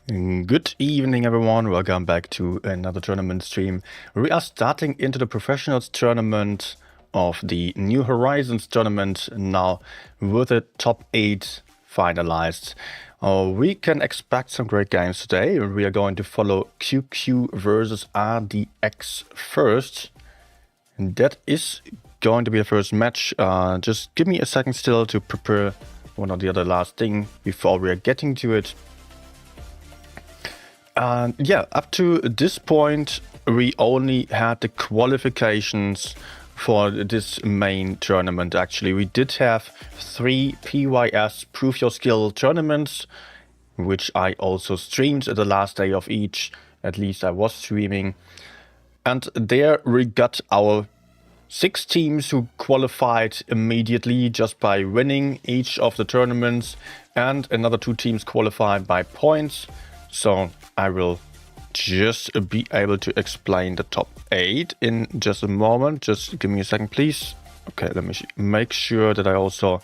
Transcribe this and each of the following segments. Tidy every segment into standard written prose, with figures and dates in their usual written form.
Good evening, everyone. Welcome back to another tournament stream. We are starting into the professionals tournament of the New Horizons tournament now with the top 8 finalized. We can expect some great games today. We are going to follow QQ versus RDX first. And that is going to be the first match. Just give me a second still to prepare one or the other last thing before we are getting to it. Yeah, up to this point, we only had the qualifications for this main tournament, actually. We did have 3 PYS Prove Your Skill tournaments, which I also streamed at the last day of each. At least I was streaming. And there we got our 6 teams who qualified immediately just by winning each of the tournaments. And another 2 teams qualified by points. So I will just be able to explain the top 8 in just a moment. Just give me a second, please. Okay, let me make sure that I also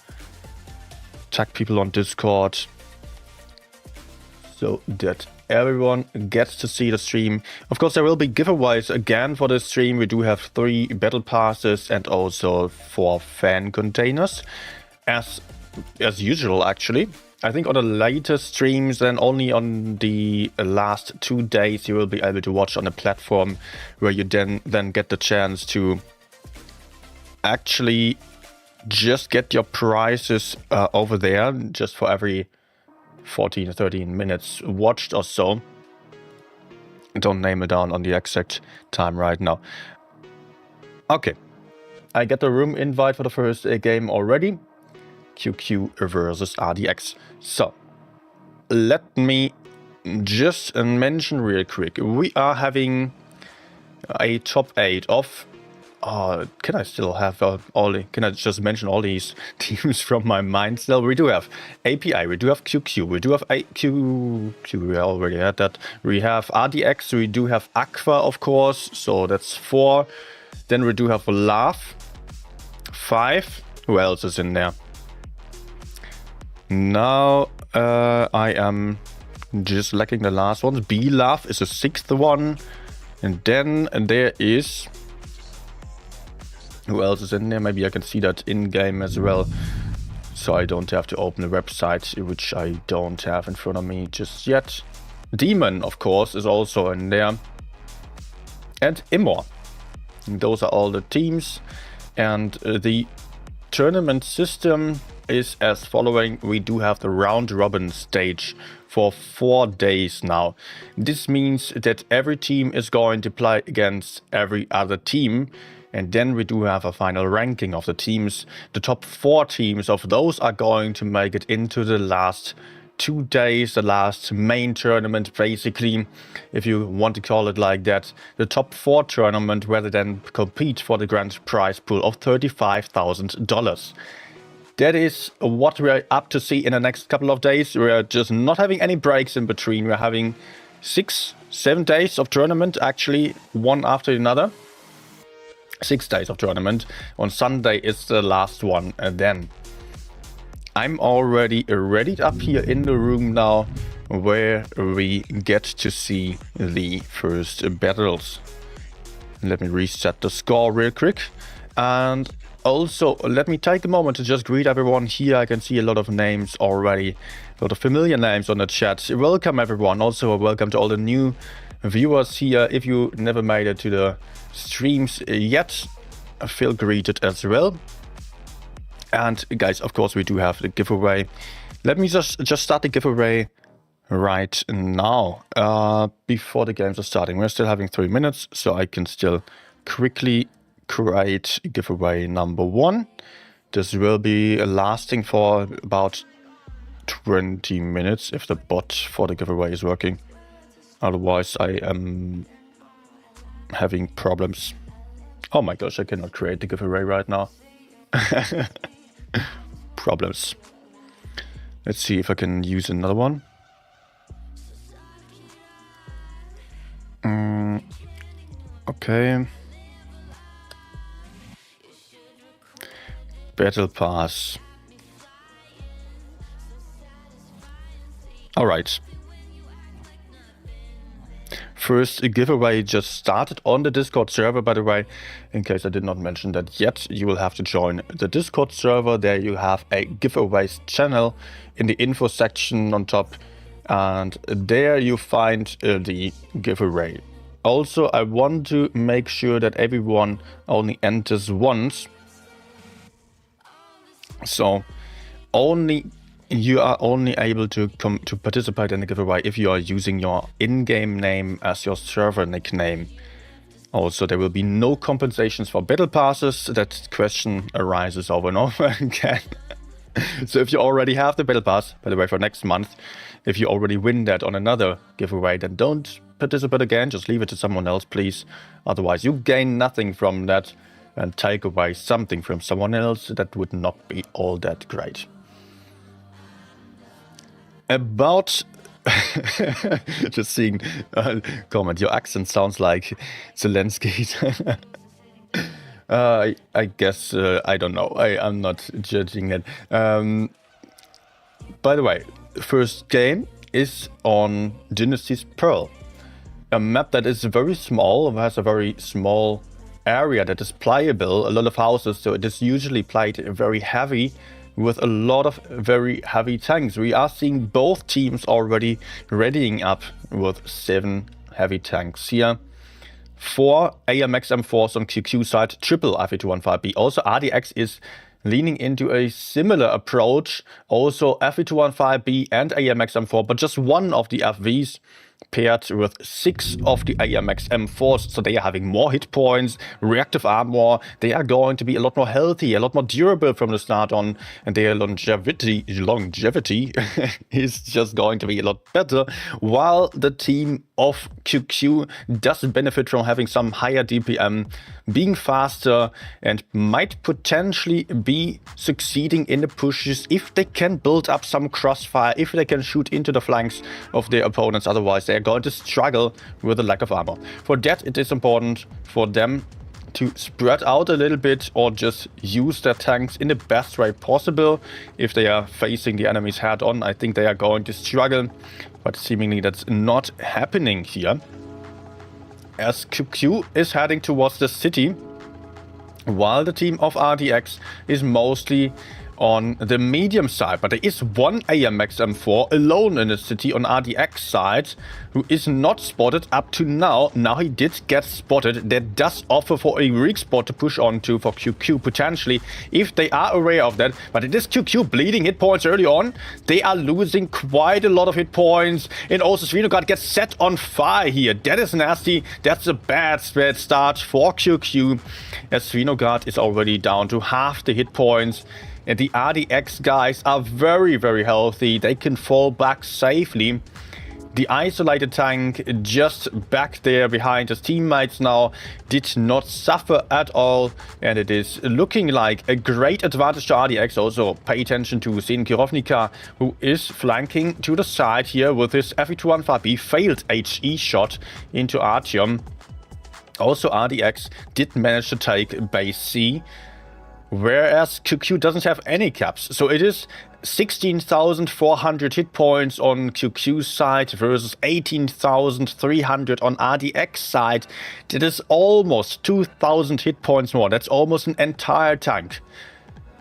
tag people on Discord so that everyone gets to see the stream. Of course, there will be giveaways again for this stream. We do have 3 battle passes and also 4 fan containers, as usual, actually. I think on the latest streams and only on the last 2 days you will be able to watch on a platform where you then get the chance to actually just get your prizes over there just for every 14 or 13 minutes watched or so. Don't name it down on the exact time right now. Okay, I get the room invite for the first game already. QQ versus RDX. So, let me just mention real quick. We are having a top 8 of... can I still have can I just mention all these teams from my mind still? We do have API, we do have QQ, we do have QQ, we already had that. We have RDX, we do have Aqua, of course, so that's 4. Then we do have Love, 5. Who else is in there? Now I am just lacking the last ones. B-Love is the 6th one. And then there is... Who else is in there? Maybe I can see that in-game as well. So I don't have to open the website, which I don't have in front of me just yet. Demon, of course, is also in there. And Immor. Those are all the teams. And the tournament system is as following. We do have the round robin stage for 4 days now. This means that every team is going to play against every other team, and then we do have a final ranking of the teams. The top 4 teams of those are going to make it into the last 2 days, the last main tournament, basically, if you want to call it like that. The top 4 tournament where they then compete for the grand prize pool of $35,000. That is what we're up to see in the next couple of days. We're just not having any breaks in between. We're having 6-7 days of tournament, actually, one after another. 6 days of tournament. On Sunday is the last one then. I'm already ready up here in the room now, where we get to see the first battles. Let me reset the score real quick. And also, let me take a moment to just greet everyone here. I can see a lot of names already, a lot of familiar names on the chat. Welcome everyone. Also, welcome to all the new viewers here. If you never made it to the streams yet, feel greeted as well. And guys, of course, we do have the giveaway. Let me just start the giveaway right now, before the games are starting. We're still having 3 minutes, so I can still quickly create giveaway number 1. This will be lasting for about 20 minutes if the bot for the giveaway is working. Otherwise, I am having problems. Oh my gosh, I cannot create the giveaway right now. Problems. Let's see if I can use another one. Okay. Battle Pass. Alright. first giveaway just started on the Discord server, by the way. In case I did not mention that yet, you will have to join the Discord server. There you have a giveaways channel in the info section on top, and there you find the giveaway. Also, I want to make sure that everyone only enters once. So you are only able to participate in the giveaway if you are using your in-game name as your server nickname. Also, there will be no compensations for battle passes. That question arises over and over again. So if you already have the battle pass, by the way, for next month, if you already win that on another giveaway, then don't participate again. Just leave it to someone else, please. Otherwise, you gain nothing from that, and take away something from someone else. That would not be all that great. About just seeing comment, your accent sounds like Zelensky's. I guess I don't know. I'm not judging it. By the way, first game is on Dynasty's Pearl, a map that is very small, has a very small area that is playable, a lot of houses, so it is usually played very heavy with a lot of very heavy tanks. We are seeing both teams already readying up with 7 heavy tanks here. 4 AMX M4s on QQ side, triple Fe215B. Also RDX is leaning into a similar approach, also Fe215B and AMX M4, but just one of the FVs paired with 6 of the AMX M4s, so they are having more hit points, reactive armor, they are going to be a lot more healthy, a lot more durable from the start on, and their longevity is just going to be a lot better, while the team of QQ does benefit from having some higher DPM, being faster, and might potentially be succeeding in the pushes if they can build up some crossfire, if they can shoot into the flanks of their opponents. Otherwise, they're going to struggle with the lack of armor. For that, it is important for them to spread out a little bit or just use their tanks in the best way possible. If they are facing the enemies head on, I think they are going to struggle, but seemingly that's not happening here, as QQ is heading towards the city, while the team of RDX is mostly on the medium side. But there is one AMX M4 alone in the city on RDX side who is not spotted up to now. Now he did get spotted. That does offer for a weak spot to push onto for QQ potentially, if they are aware of that. But it is QQ bleeding hit points early on. They are losing quite a lot of hit points, and also Svinogard gets set on fire here. That is nasty. That's a bad start for QQ, as Svinogard is already down to half the hit points. And the RDX guys are very, very healthy. They can fall back safely. The isolated tank just back there behind his teammates now did not suffer at all. And it is looking like a great advantage to RDX. Also pay attention to Zen Kirovnica, who is flanking to the side here with his Fe215B failed HE shot into Artyom. Also RDX did manage to take base C, whereas QQ doesn't have any caps. So it is 16,400 hit points on QQ side versus 18,300 on RDX side. That is almost 2,000 hit points more. That's almost an entire tank.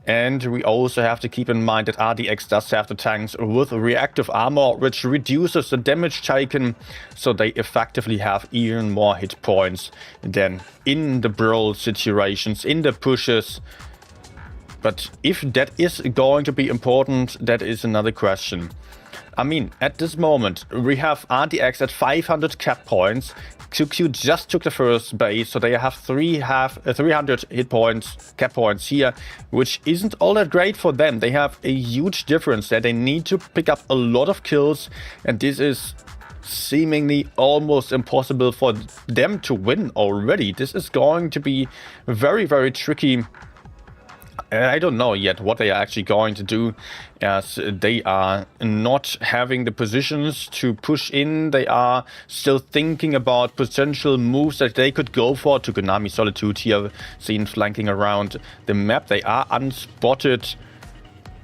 And we also have to keep in mind that RDX does have the tanks with reactive armor, which reduces the damage taken, so they effectively have even more hit points than in the brawl situations, in the pushes. But if that is going to be important, that is another question. I mean, at this moment, we have RDX at 500 cap points. QQ just took the first base, so they have 300 hit points, cap points here, which isn't all that great for them. They have a huge difference there. They need to pick up a lot of kills, and this is seemingly almost impossible for them to win already. This is going to be very, very tricky. I don't know yet what they are actually going to do, as they are not having the positions to push in. They are still thinking about potential moves that they could go for. Tukonami Solitude here seen flanking around the map. They are unspotted.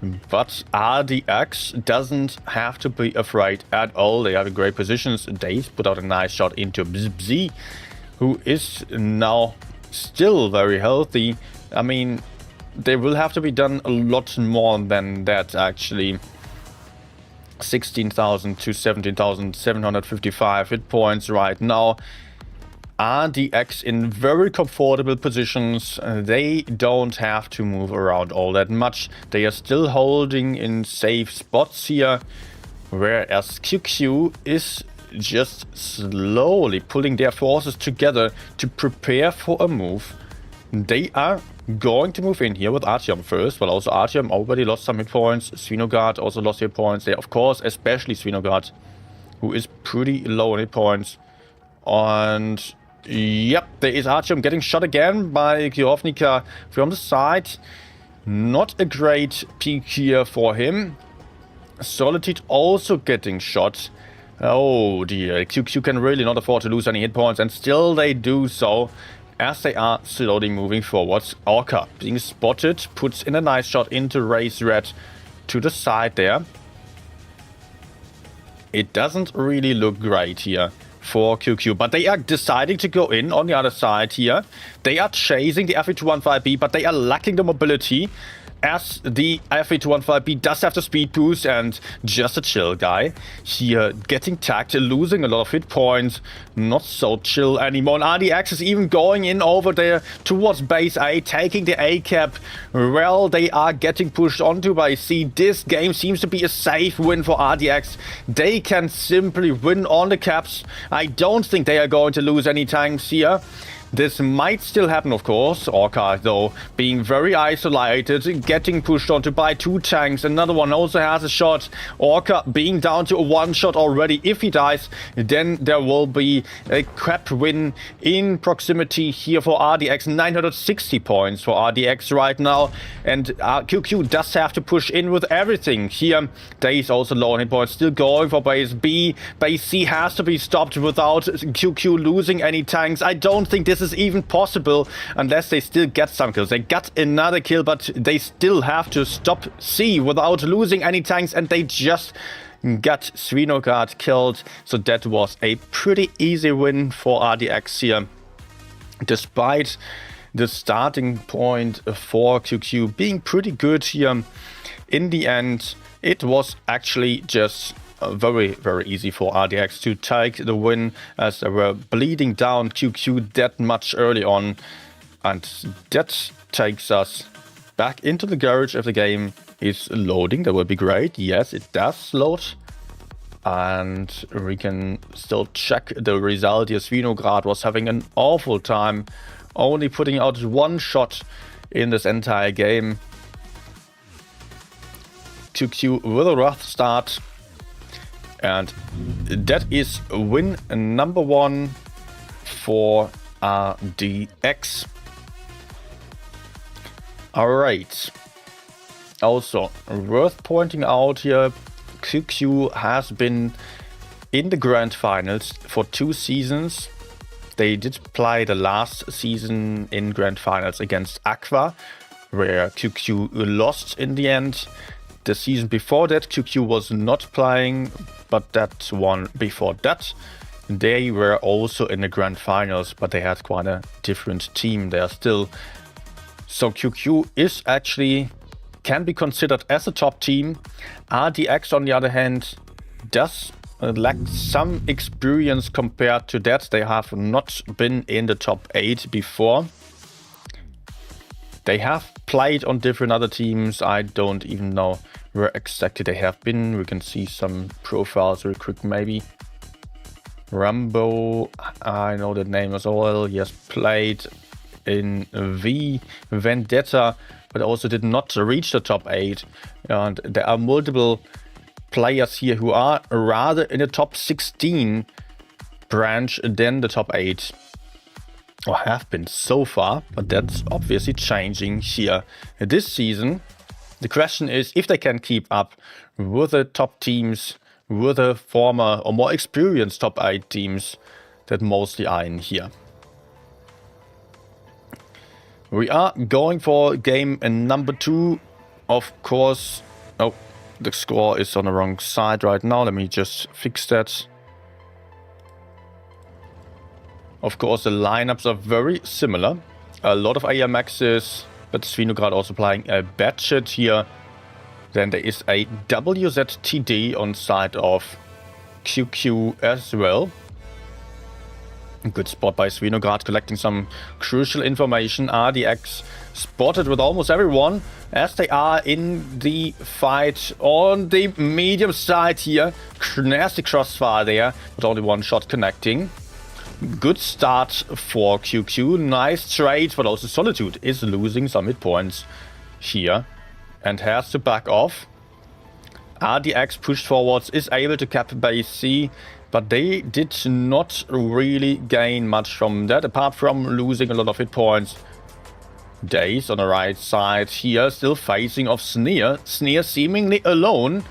But RDX doesn't have to be afraid at all. They have a great positions. They put out a nice shot into Bzz, who is now still very healthy. I mean, they will have to be done a lot more than that, actually. 16,000 to 17,755 hit points right now. RDX in very comfortable positions. They don't have to move around all that much. They are still holding in safe spots here, whereas QQ is just slowly pulling their forces together to prepare for a move. They are going to move in here with Artyom first, but also Artyom already lost some hit points. Svinogard also lost hit points. They, of course, especially Svinogard, who is pretty low on hit points. And yep, there is Artyom getting shot again by Kirovnika from the side. Not a great peak here for him. Solitude also getting shot. Oh dear, QQ can really not afford to lose any hit points, and still they do so as they are slowly moving forwards. Orca being spotted, puts in a nice shot into Race Red to the side there. It doesn't really look great here for QQ, but they are deciding to go in on the other side here. They are chasing the Fe215B, but they are lacking the mobility, as the Fe215B does have the speed boost, and just a chill guy here getting tagged, losing a lot of hit points. Not so chill anymore. And RDX is even going in over there towards base A, taking the A cap. Well, they are getting pushed onto by C. This game seems to be a safe win for RDX. They can simply win on the caps. I don't think they are going to lose any tanks here. This might still happen, of course. Orca, though, being very isolated, getting pushed onto by 2 tanks. Another one also has a shot. Orca being down to a 1 shot already. If he dies, then there will be a crap win in proximity here for RDX. 960 points for RDX right now. And QQ does have to push in with everything here. They is also low on hit points, still going for base B. Base C has to be stopped without QQ losing any tanks. I don't think this is even possible unless they still get some kills. They got another kill, but they still have to stop C without losing any tanks, and they just got Svinogard killed. So that was a pretty easy win for RDX here, despite the starting point for QQ being pretty good here. In the end, it was actually just very, very easy for RDX to take the win, as they were bleeding down QQ that much early on. And that takes us back into the garage. If the game is loading, that would be great. Yes, it does load. And we can still check the result here. Svinograd was having an awful time, only putting out 1 shot in this entire game. QQ with a rough start. And that is win number 1 for RDX. Alright. Also, worth pointing out here, QQ has been in the grand finals for 2 seasons. They did play the last season in grand finals against Aqua, where QQ lost in the end. The season before that, QQ was not playing, but that one before that, they were also in the grand finals, but they had quite a different team there still. So QQ is actually, can be considered as a top team. RDX, on the other hand, does lack some experience compared to that. They have not been in the top 8 before. They have played on different other teams. I don't even know where exactly they have been. We can see some profiles real quick maybe. Rambo, I know that name as well. He has played in V Vendetta, but also did not reach the top 8. And there are multiple players here who are rather in the top 16 branch than the top 8. Or have been so far, but that's obviously changing here this season. The question is if they can keep up with the top teams, with the former or more experienced top 8 teams that mostly are in here. We are going for game number 2. Of course, Oh, the score is on the wrong side right now. Let me just fix that. Of course, the lineups are very similar. A lot of AMXs, but Svinograd also playing a Batchet here. Then there is a WZTD on side of QQ as well. Good spot by Svinograd, collecting some crucial information. RDX spotted with almost everyone as they are in the fight on the medium side here. Nasty crossfire there, but only one shot connecting. Good start for QQ. Nice trade, but also Solitude is losing some hit points here and has to back off. RDX pushed forwards, is able to cap base C, but they did not really gain much from that, apart from losing a lot of hit points. Days on the right side here, still facing off Sneer. Sneer seemingly alone,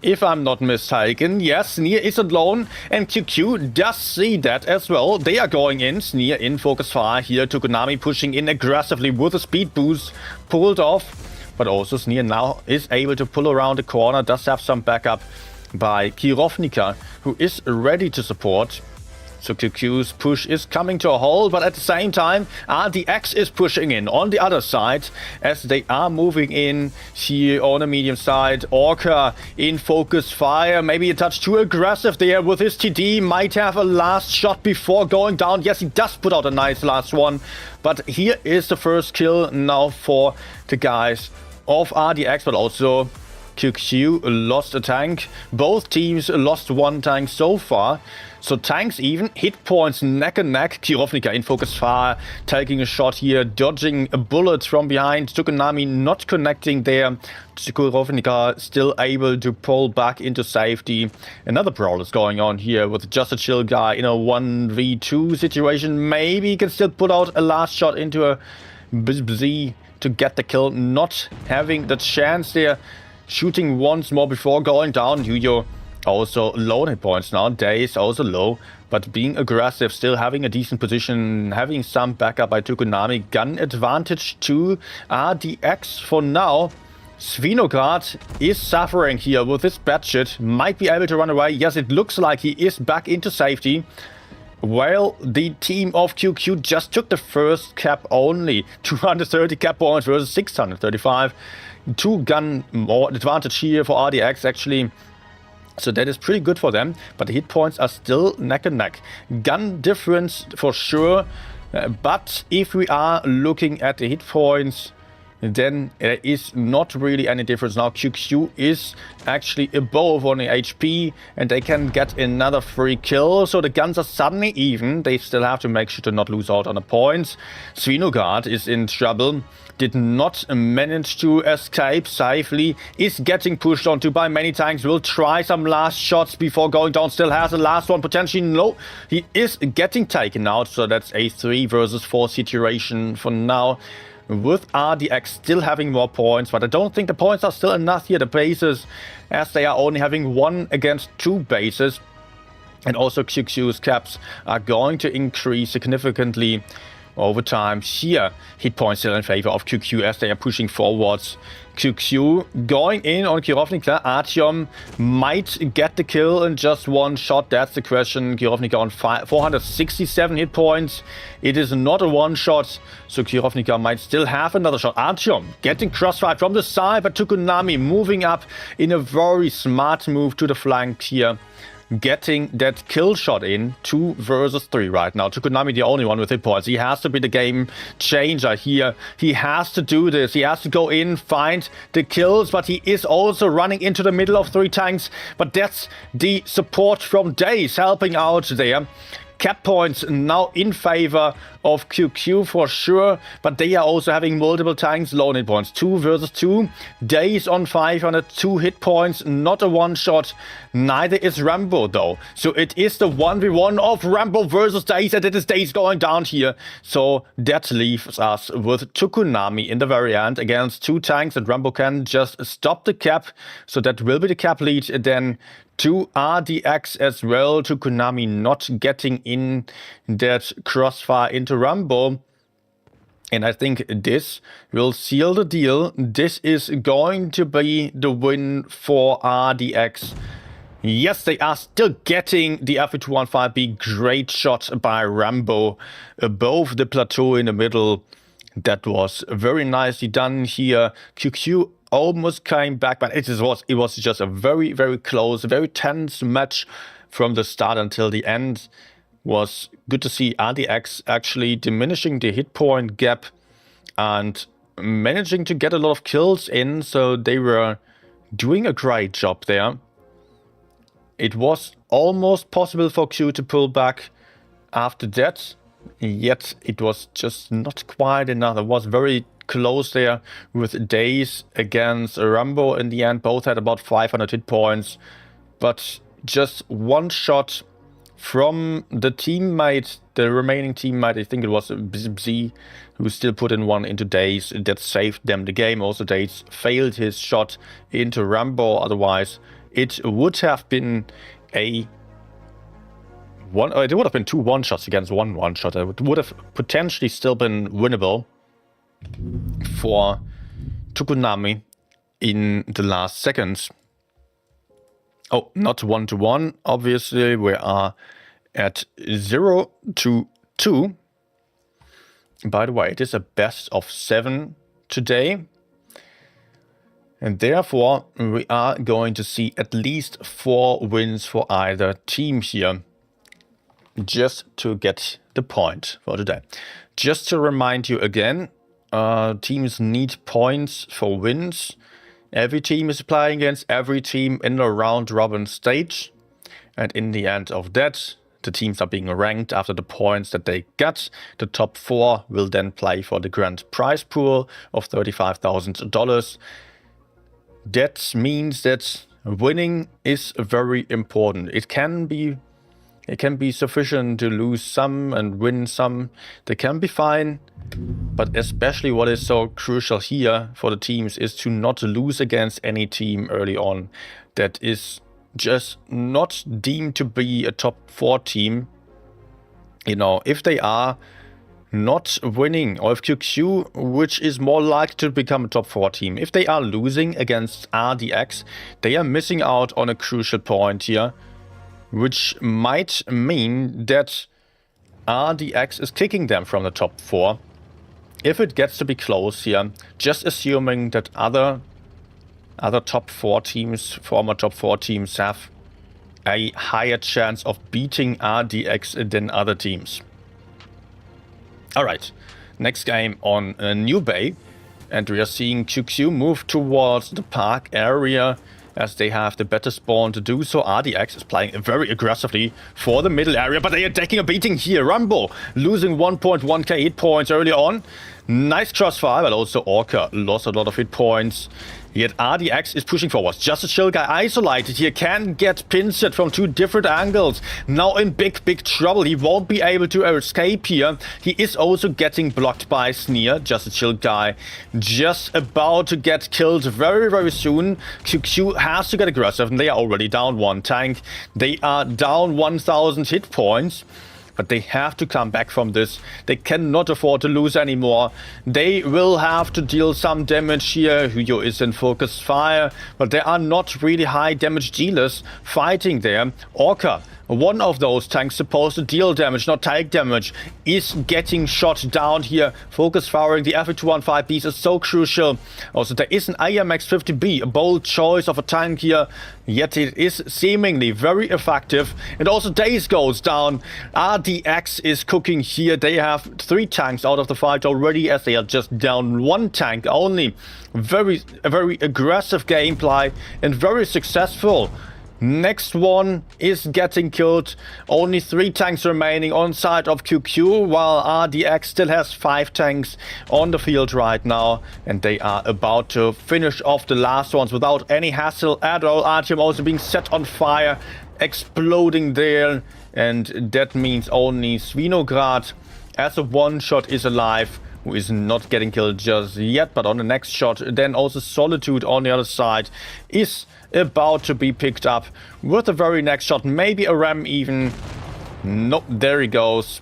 if I'm not mistaken. Yes, Sneer is alone, and QQ does see that as well. They are going in. Sneer in focus fire here. Tokonami pushing in aggressively with a speed boost. Pulled off, but also Sneer now is able to pull around the corner. Does have some backup by Kirovnica, who is ready to support. So QQ's push is coming to a halt, but at the same time, RDX is pushing in on the other side as they are moving in here on the medium side. Orca in focus fire, maybe a touch too aggressive there with his TD. Might have a last shot before going down. Yes, he does put out a nice last one, but here is the first kill now for the guys of RDX, but also QQ lost a tank. Both teams lost one tank so far. So tanks even, hit points neck and neck. Kirovnica in focus fire, taking a shot here, dodging a bullet from behind. Tokonami not connecting there. Kirovnica still able to pull back into safety. Another brawl is going on here with just a chill guy in a 1v2 situation. Maybe he can still put out a last shot into a BZ to get the kill. Not having the chance there. Shooting once more before going down. Yuyo also low hit points now. Days also low, but being aggressive, still having a decent position, having some backup by Tokonami. Gun advantage to RDX for now. Svinograd is suffering here with this Batchet. Might be able to run away. Yes, it looks like he is back into safety. Well, the team of QQ just took the first cap only. 230 cap points versus 635. 2 gun more advantage here for RDX actually. So that is pretty good for them, but the hit points are still neck and neck. Gun difference for sure, but if we are looking at the hit points, then there is not really any difference. Now QQ is actually above on the HP and they can get another free kill. So the guns are suddenly even. They still have to make sure to not lose out on the points. Svinograd is in trouble. Did not manage to escape safely. Is getting pushed onto by many tanks. Will try some last shots before going down. Still has the last one potentially. No, he is getting taken out. So that's a 3 versus 4 situation for now. With RDX still having more points, but I don't think the points are still enough here. The bases, as they are only having 1 against 2 bases. And also QQ's caps are going to increase significantly over time. Here, hit points still in favor of QQ as they are pushing forwards. QQ going in on Kirovnica. Artyom might get the kill in just 1 shot. That's the question. Kirovnica on 467 hit points. It is not a 1 shot, so Kirovnica might still have another shot. Artyom getting crossfire from the side, but Tokonami moving up in a very smart move to the flank here. Getting that kill shot in. 2 versus 3 right now. Tokonami the only one with hit points. He has to be the game changer here. He has to do this. He has to go in, find the kills, but he is also running into the middle of 3 tanks. But that's the support from Days helping out there. Cap points now in favor of QQ for sure, but they are also having multiple tanks, low hit points. 2 versus 2. Days on 502 hit points, not a 1 shot. Neither is Rambo though. So it is the 1v1 of Rambo versus Days, and it is Days going down here. So that leaves us with Tokonami in the very end against 2 tanks, and Rambo can just stop the cap. So that will be the cap lead then to RDX as well. Tokonami not getting in that crossfire into Rambo. And I think this will seal the deal. This is going to be the win for RDX. Yes, they are still getting the F215B. Great shot by Rambo above the plateau in the middle. That was very nicely done here. QQ almost came back, but it was just a very, very close, very tense match from the start until the end. Was good to see RDX actually diminishing the hit point gap and managing to get a lot of kills in, so they were doing a great job there. It was almost possible for Q to pull back after that, yet it was just not quite enough. It was very close there with Days against Rambo in the end. Both had about 500 hit points, but just one shot from the teammate, the remaining teammate, I think it was Z, who still put in one into Days, that saved them the game. Also, Days failed his shot into Rambo. Otherwise, it would have been it would have been 2 one-shots against 1 one-shot. It would have potentially still been winnable for Tukunami in the last seconds. Oh, not 1-1. Obviously, we are at 0-2. By the way, it is a best of 7 today. And therefore, we are going to see at least 4 wins for either team here. Just to get the point for today. Just to remind you again, teams need points for wins. Every team is playing against every team in the round-robin stage. And in the end of that, the teams are being ranked after the points that they get. The top 4 will then play for the grand prize pool of $35,000. That means that winning is very important. It can be sufficient to lose some and win some. They can be fine. But especially what is so crucial here for the teams is to not lose against any team early on that is just not deemed to be a top 4 team. You know, if they are not winning, or if QQ, which is more likely to become a top 4 team, if they are losing against RDX, they are missing out on a crucial point here, which might mean that RDX is kicking them from the top 4. If it gets to be close here, just assuming that other top 4 teams, former top 4 teams, have a higher chance of beating RDX than other teams. Alright, next game on New Bay, and we are seeing QQ move towards the park area as they have the better spawn to do so. RDX is playing very aggressively for the middle area, but they are taking a beating here. Rambo losing 1.1k hit points early on. Nice crossfire, but also Orca lost a lot of hit points. Yet RDX is pushing forward. Just a chill guy isolated here, can get pinset from 2 different angles. Now in big trouble. He won't be able to escape here. He is also getting blocked by Sneer. Just a chill guy just about to get killed very soon. QQ has to get aggressive, and they are already down 1 tank. They are down 1000 hit points. But they have to come back from this. They cannot afford to lose anymore. They will have to deal some damage here. Huyo is in focus fire, but there are not really high damage dealers fighting there. Orca, one of those tanks supposed to deal damage, not take damage, is getting shot down here. Focus firing the F215Bs is so crucial. Also, there is an IMX 50B, a bold choice of a tank here, yet it is seemingly very effective. And also Days goes down. RDX is cooking here. They have 3 tanks out of the 5 already, as they are just down 1 tank only. A very aggressive gameplay and very successful. Next one is getting killed. Only 3 tanks remaining on side of QQ, while RDX still has 5 tanks on the field right now. And they are about to finish off the last ones without any hassle at all. Artyom also being set on fire, exploding there. And that means only Svinograd as a one-shot is alive, who is not getting killed just yet. But on the next shot, then also Solitude on the other side is about to be picked up with the very next shot. Maybe a ram even. Nope, there he goes.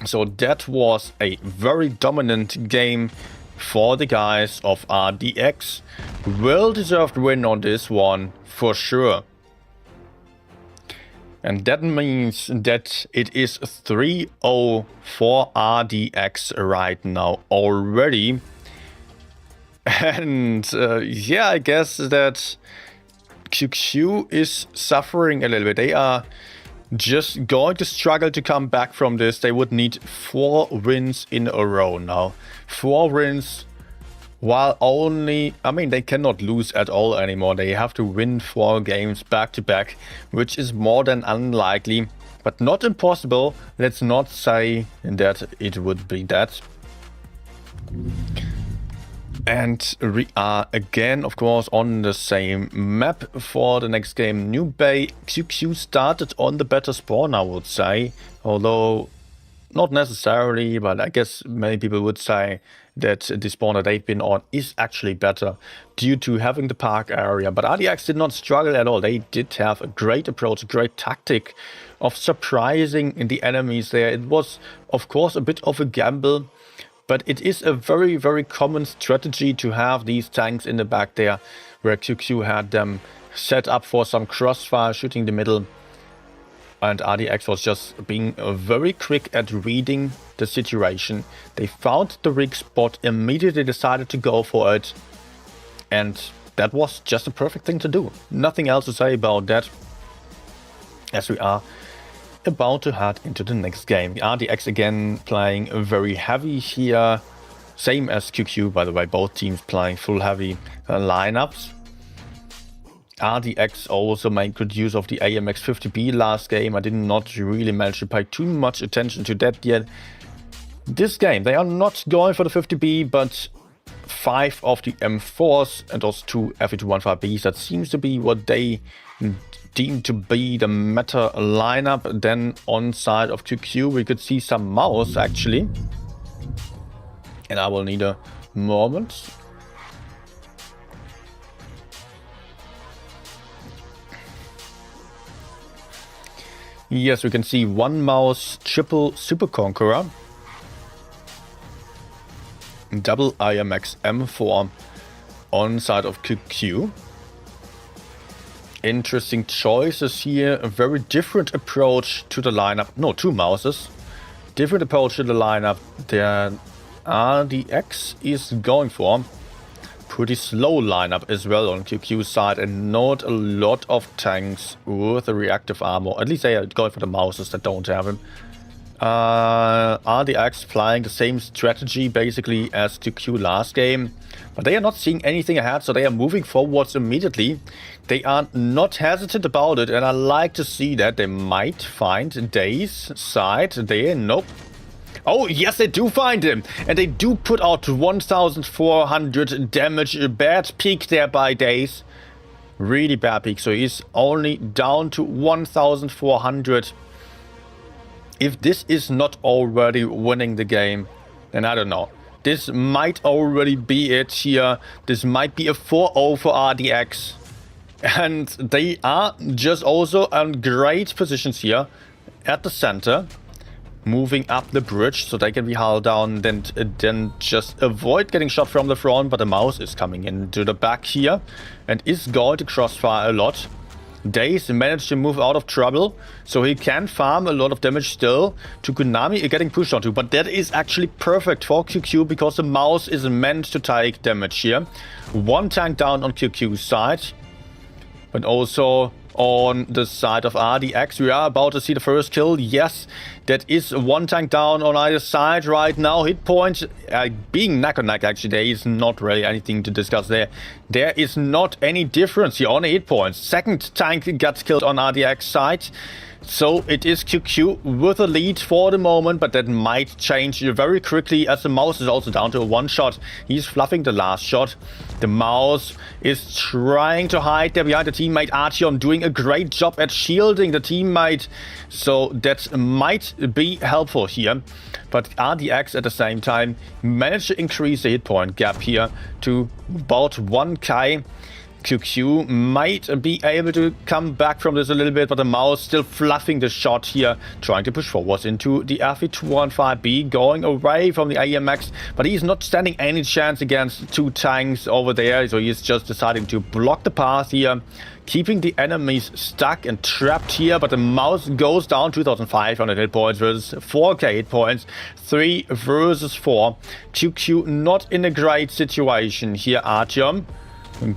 So that was a very dominant game for the guys of RDX. Well-deserved win on this one, for sure. And that means that it is 3-0 for RDX right now already. And yeah, I guess that QQ is suffering a little bit. They are just going to struggle to come back from this. They would need 4 wins in a row now. 4 wins, while only... I mean, they cannot lose at all anymore. They have to win 4 games back to back, which is more than unlikely, but not impossible. Let's not say that it would be that. And we are again, of course, on the same map for the next game. New Bay. QQ started on the better spawn, I would say. Although, not necessarily, but I guess many people would say that the spawn that they've been on is actually better due to having the park area. But RDX did not struggle at all. They did have a great approach, a great tactic of surprising the enemies there. It was, of course, a bit of a gamble. But it is a very, very common strategy to have these tanks in the back there, where QQ had them set up for some crossfire, shooting the middle. And RDX was just being very quick at reading the situation. They found the rig spot, immediately decided to go for it. And that was just a perfect thing to do. Nothing else to say about that, as we are about to head into the next game. RDX again playing very heavy here, same as QQ, by the way. Both teams playing full heavy lineups. RDX also made good use of the AMX 50B last game. I did not really manage to pay too much attention to that yet. This game, they are not going for the 50B, but 5 of the M4s and those 2 FE215Bs. That seems to be what they deemed to be the meta lineup. Then on side of QQ we could see some mouse actually, and I will need a moment. Yes, we can see 1 mouse, triple Super Conqueror, double IMX M4 on side of QQ. Interesting choices here, a very different approach to the lineup. No, 2 mouses. Different approach to the lineup that RDX is going for. Pretty slow lineup as well on QQ side, and not a lot of tanks with a reactive armor. At least they are going for the mouses that don't have him. RDX flying the same strategy basically as QQ last game, but they are not seeing anything ahead, so they are moving forwards immediately. They are not hesitant about it, and I like to see that. They might find Day's side there. Nope. Oh, yes, they do find him, and they do put out 1400 damage. A bad peak there by Days. Really bad peak, so he's only down to 1400. If this is not already winning the game, then I don't know. This might already be it here. This might be a 4-0 for RDX. And they are just also on great positions here at the center. Moving up the bridge so they can be held down, then just avoid getting shot from the front. But the mouse is coming into the back here and is going to crossfire a lot. Days managed to move out of trouble, so he can farm a lot of damage still to Konami getting pushed onto. But that is actually perfect for QQ because the mouse is meant to take damage here. 1 tank down on QQ's side, but also on the side of RDX. We are about to see the first kill. Yes, that is 1 tank down on either side right now. Hit point being neck and neck, actually. There is not really anything to discuss there. There is not any difference here on the hit points. Second tank gets killed on RDX side. So it is QQ with a lead for the moment, but that might change very quickly as the mouse is also down to a 1 shot. He's fluffing the last shot. The mouse is trying to hide there behind the teammate Artyom, doing a great job at shielding the teammate. So that might be helpful here. But RDX at the same time managed to increase the hit point gap here to about 1k. QQ might be able to come back from this a little bit, but the mouse still fluffing the shot here, trying to push forwards into the FE215B, going away from the AMX, but he's not standing any chance against two tanks over there, so he's just deciding to block the path here, keeping the enemies stuck and trapped here, but the mouse goes down 2,500 hit points versus 4k hit points, 3 versus 4. QQ not in a great situation here. Artyom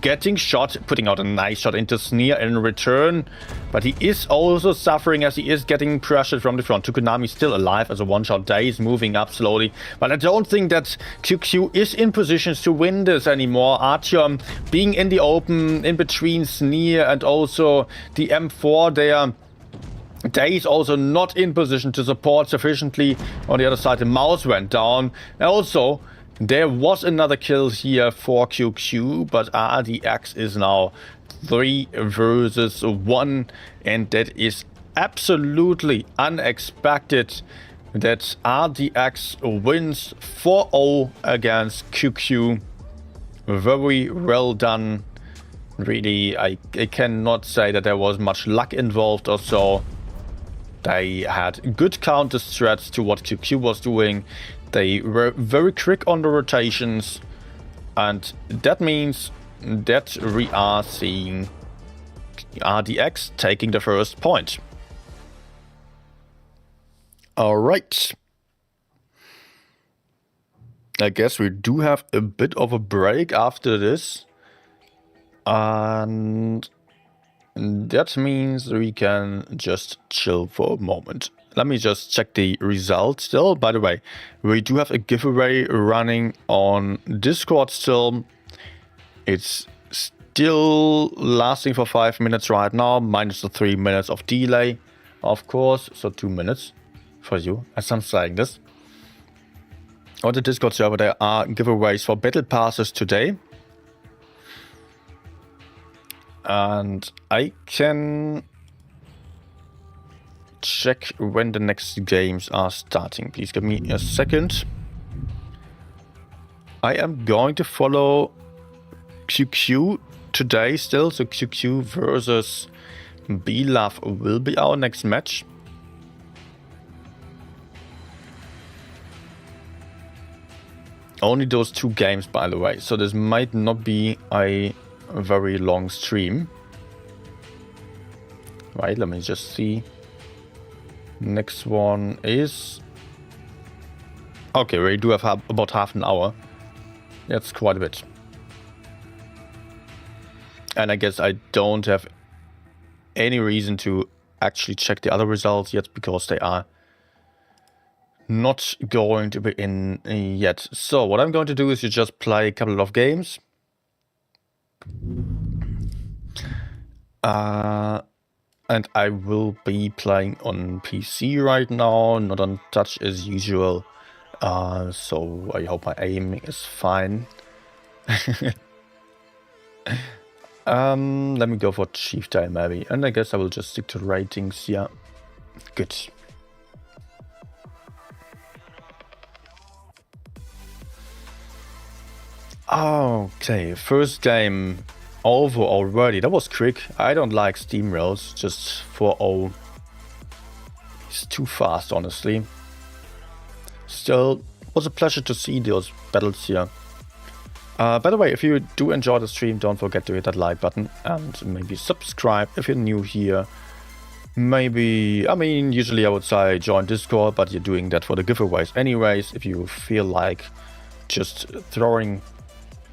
getting shot, putting out a nice shot into Sneer in return, but he is also suffering as he is getting pressured from the front. Tukunami still alive as a one-shot day, is moving up slowly, but I don't think that QQ is in positions to win this anymore. Artyom being in the open, in between Sneer and also the M4 there. Day is also not in position to support sufficiently. On the other side, the mouse went down. Also, there was another kill here for QQ, but RDX is now 3 versus 1, and that is absolutely unexpected that RDX wins 4-0 against QQ. Very well done. Really, I cannot say that there was much luck involved or so. They had good counter strats to what QQ was doing. They were very quick on the rotations, and that means that we are seeing RDX taking the first point. Alright. I guess we do have a bit of a break after this. And that means we can just chill for a moment. Let me just check the results still. By the way, we do have a giveaway running on Discord still. It's still lasting for 5 minutes right now, minus the 3 minutes of delay, of course. So 2 minutes for you, as I'm saying this. On the Discord server, there are giveaways for battle passes today. And I can check when the next games are starting. Please give me a second. I am going to follow QQ today still. So QQ versus B-Love will be our next match. Only those 2 games, by the way. So this might not be a very long stream. Right, let me just see. Next one is... Okay, we do have about half an hour. That's quite a bit. And I guess I don't have any reason to actually check the other results yet, because they are not going to be in yet. So what I'm going to do is just play a couple of games. And I will be playing on PC right now, not on touch as usual. So I hope my aim is fine. Let me go for Chief Tail maybe. And I guess I will just stick to ratings, yeah. Good. Okay, first game over already. That was quick. I don't like steamrolls. Just 4-0. It's too fast, honestly. Still, it was a pleasure to see those battles here. By the way, if you do enjoy the stream, don't forget to hit that like button and maybe subscribe if you're new here. Maybe, I mean, usually I would say join Discord, but you're doing that for the giveaways anyways. If you feel like just throwing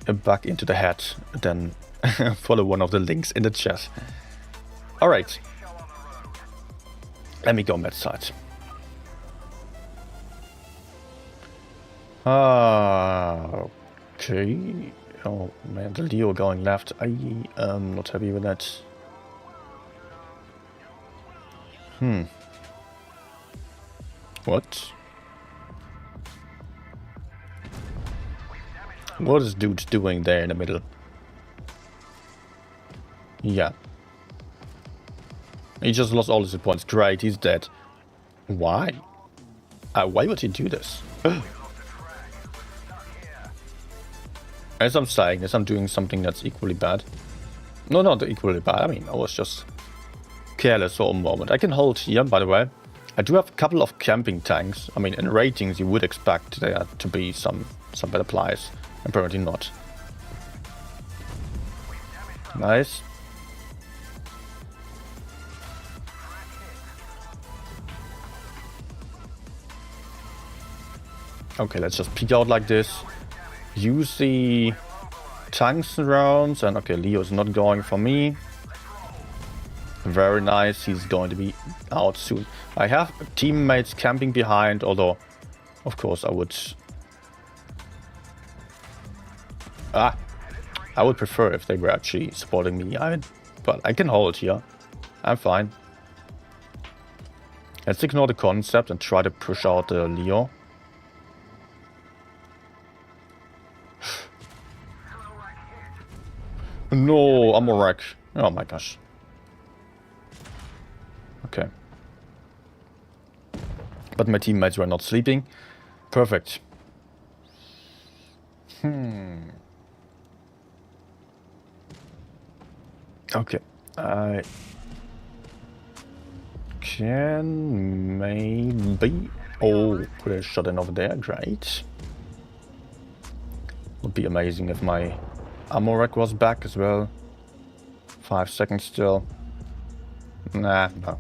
a bug into the hat, then follow one of the links in the chat. Alright. Let me go med side. Okay. Oh man, the Leo going left. I am not happy with that. What? What is dude doing there in the middle? Yeah. He just lost all his points. Great, he's dead. Why? Why would he do this? As I'm saying this, I'm doing something that's equally bad. No, not equally bad. I mean, I was just careless for a moment. I can hold here, by the way. I do have a couple of camping tanks. I mean, in ratings, you would expect there to be some better players. Apparently not. Nice. Okay, let's just peek out like this. Use the tanks rounds, and okay, Leo is not going for me. Very nice, he's going to be out soon. I have teammates camping behind, although, of course, I would prefer if they were actually supporting me. But I can hold here. I'm fine. Let's ignore the concept and try to push out the Leo. No, I'm a wreck. Oh my gosh. Okay. But my teammates were not sleeping. Perfect. Okay. I can maybe... Oh, put a shot in over there. Great. Would be amazing if my ammo rack was back as well. 5 seconds still. Nah, no.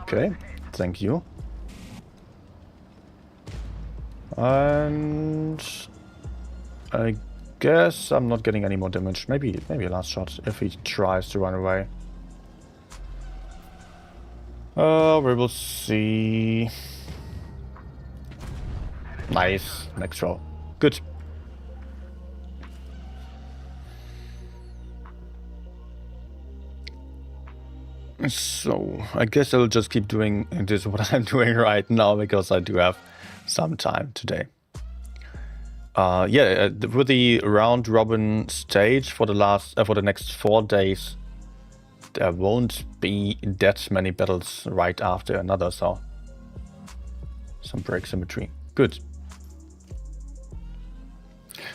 Okay, thank you. And I guess I'm not getting any more damage. Maybe a last shot if he tries to run away. We will see. Nice, next row. Good. So, I guess I'll just keep doing this what I'm doing right now because I do have some time today. With the round robin stage for the next 4 days, there won't be that many battles right after another, so some breaks in between. Good.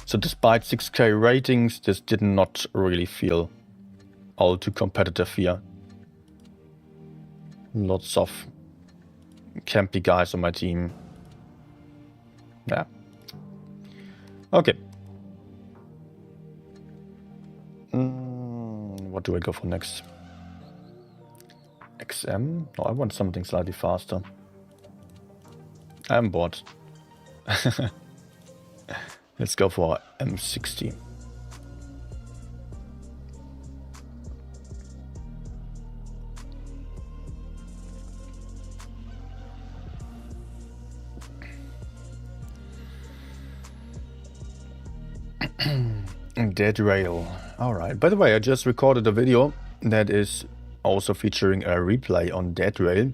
So despite 6k ratings, this did not really feel all too competitive here. Lots of campy guys on my team. Yeah. Okay. What do I go for next? XM? No, I want something slightly faster. I'm bored. Let's go for M60. Dead Rail. Alright. By the way, I just recorded a video that is also featuring a replay on Dead Rail.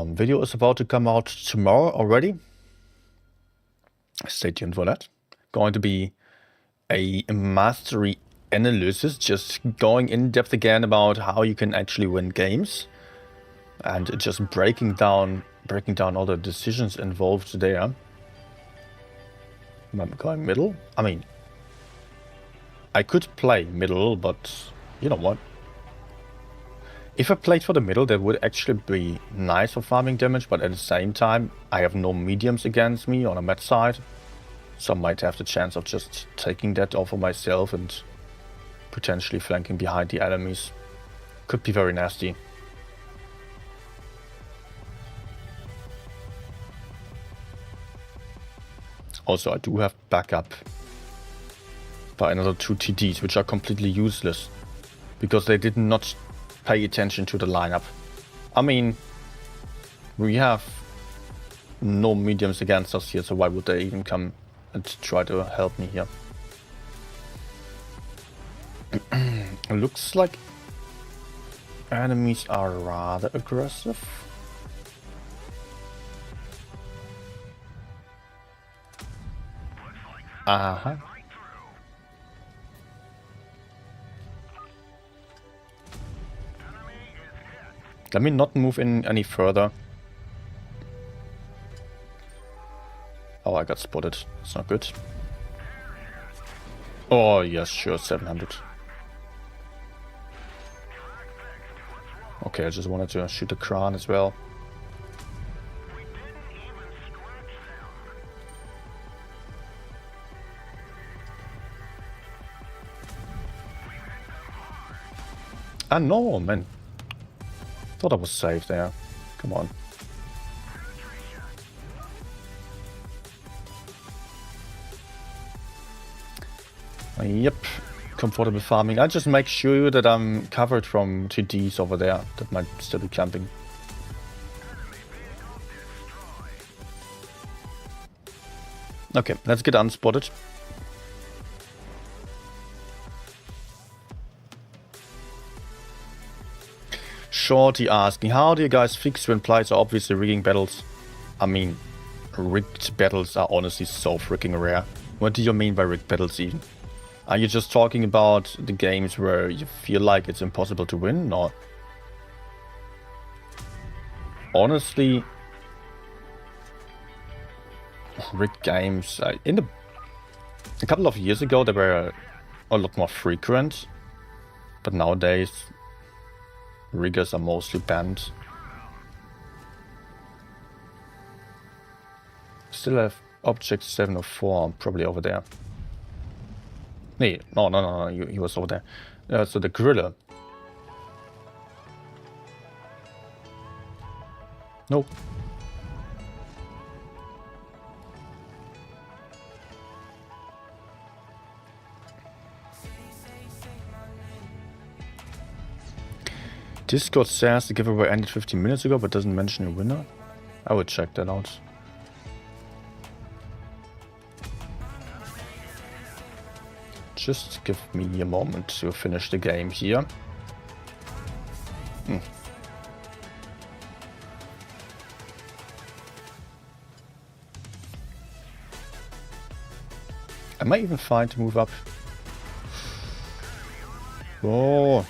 Video is about to come out tomorrow already. Stay tuned for that. Going to be a mastery analysis, just going in depth again about how you can actually win games, and just breaking down all the decisions involved there. I'm going middle. I mean, I could play middle, but you know what? If I played for the middle, that would actually be nice for farming damage, but at the same time, I have no mediums against me on a mid side. So I might have the chance of just taking that off for myself and potentially flanking behind the enemies. Could be very nasty. Also, I do have backup by another 2 TDs, which are completely useless because they did not pay attention to the lineup. I mean, we have no mediums against us here, so why would they even come and try to help me here? It looks like enemies are rather aggressive. Uh-huh. Let me not move in any further. Oh, I got spotted. It's not good. Oh, yes, sure, 700. Okay, I just wanted to shoot the Kran as well. Ah, no, man. Thought I was safe there. Come on. Yep. Comfortable farming. I just make sure that I'm covered from TDs over there that might still be camping. Okay, let's get unspotted. Shorty asking, how do you guys fix when players are obviously rigging battles? I mean, rigged battles are honestly so freaking rare. What do you mean by rigged battles even? Are you just talking about the games where you feel like it's impossible to win, or? Honestly, rigged games, a couple of years ago they were a lot more frequent, but nowadays riggers are mostly banned. Still have object 704, probably over there. Nee, no, he was over there. So the gorilla. Nope. Discord says the giveaway ended 15 minutes ago, but doesn't mention a winner. I would check that out. Just give me a moment to finish the game here. I might even find to move up. Oh.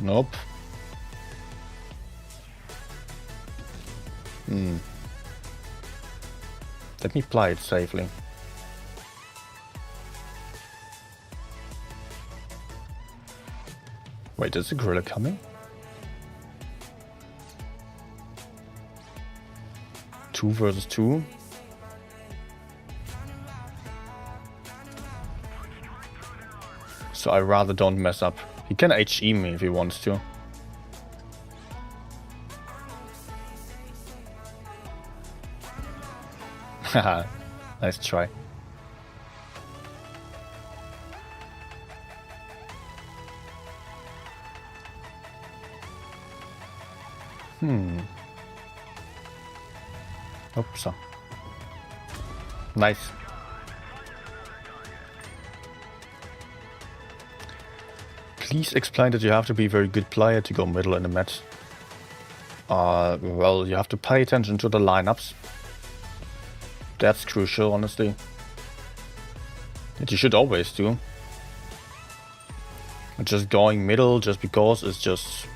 Nope. Let me play it safely. Wait, is the gorilla coming? 2 versus 2. So I rather don't mess up. He can HE me if he wants to. Haha, nice try. Oops. Nice. Please explain that you have to be a very good player to go middle in the match. Well, you have to pay attention to the lineups. That's crucial, honestly. That you should always do. Just going middle just because it's just...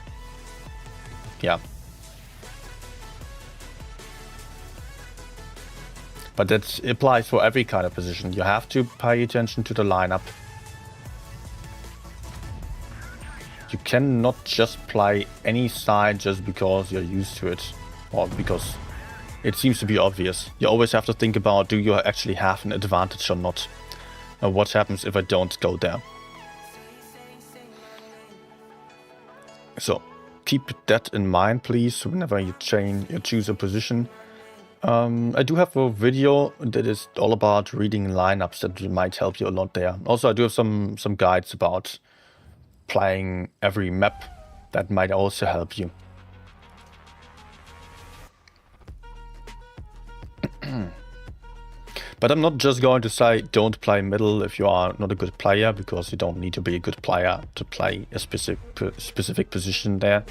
yeah. But that applies for every kind of position. You have to pay attention to the lineup. You cannot just play any side just because you're used to it. Or because it seems to be obvious. You always have to think about, do you actually have an advantage or not? And what happens if I don't go there? So, keep that in mind, please, whenever you choose a position. I do have a video that is all about reading lineups that might help you a lot there. Also, I do have some guides about playing every map that might also help you. But I'm not just going to say don't play middle if you are not a good player, because you don't need to be a good player to play a specific position there.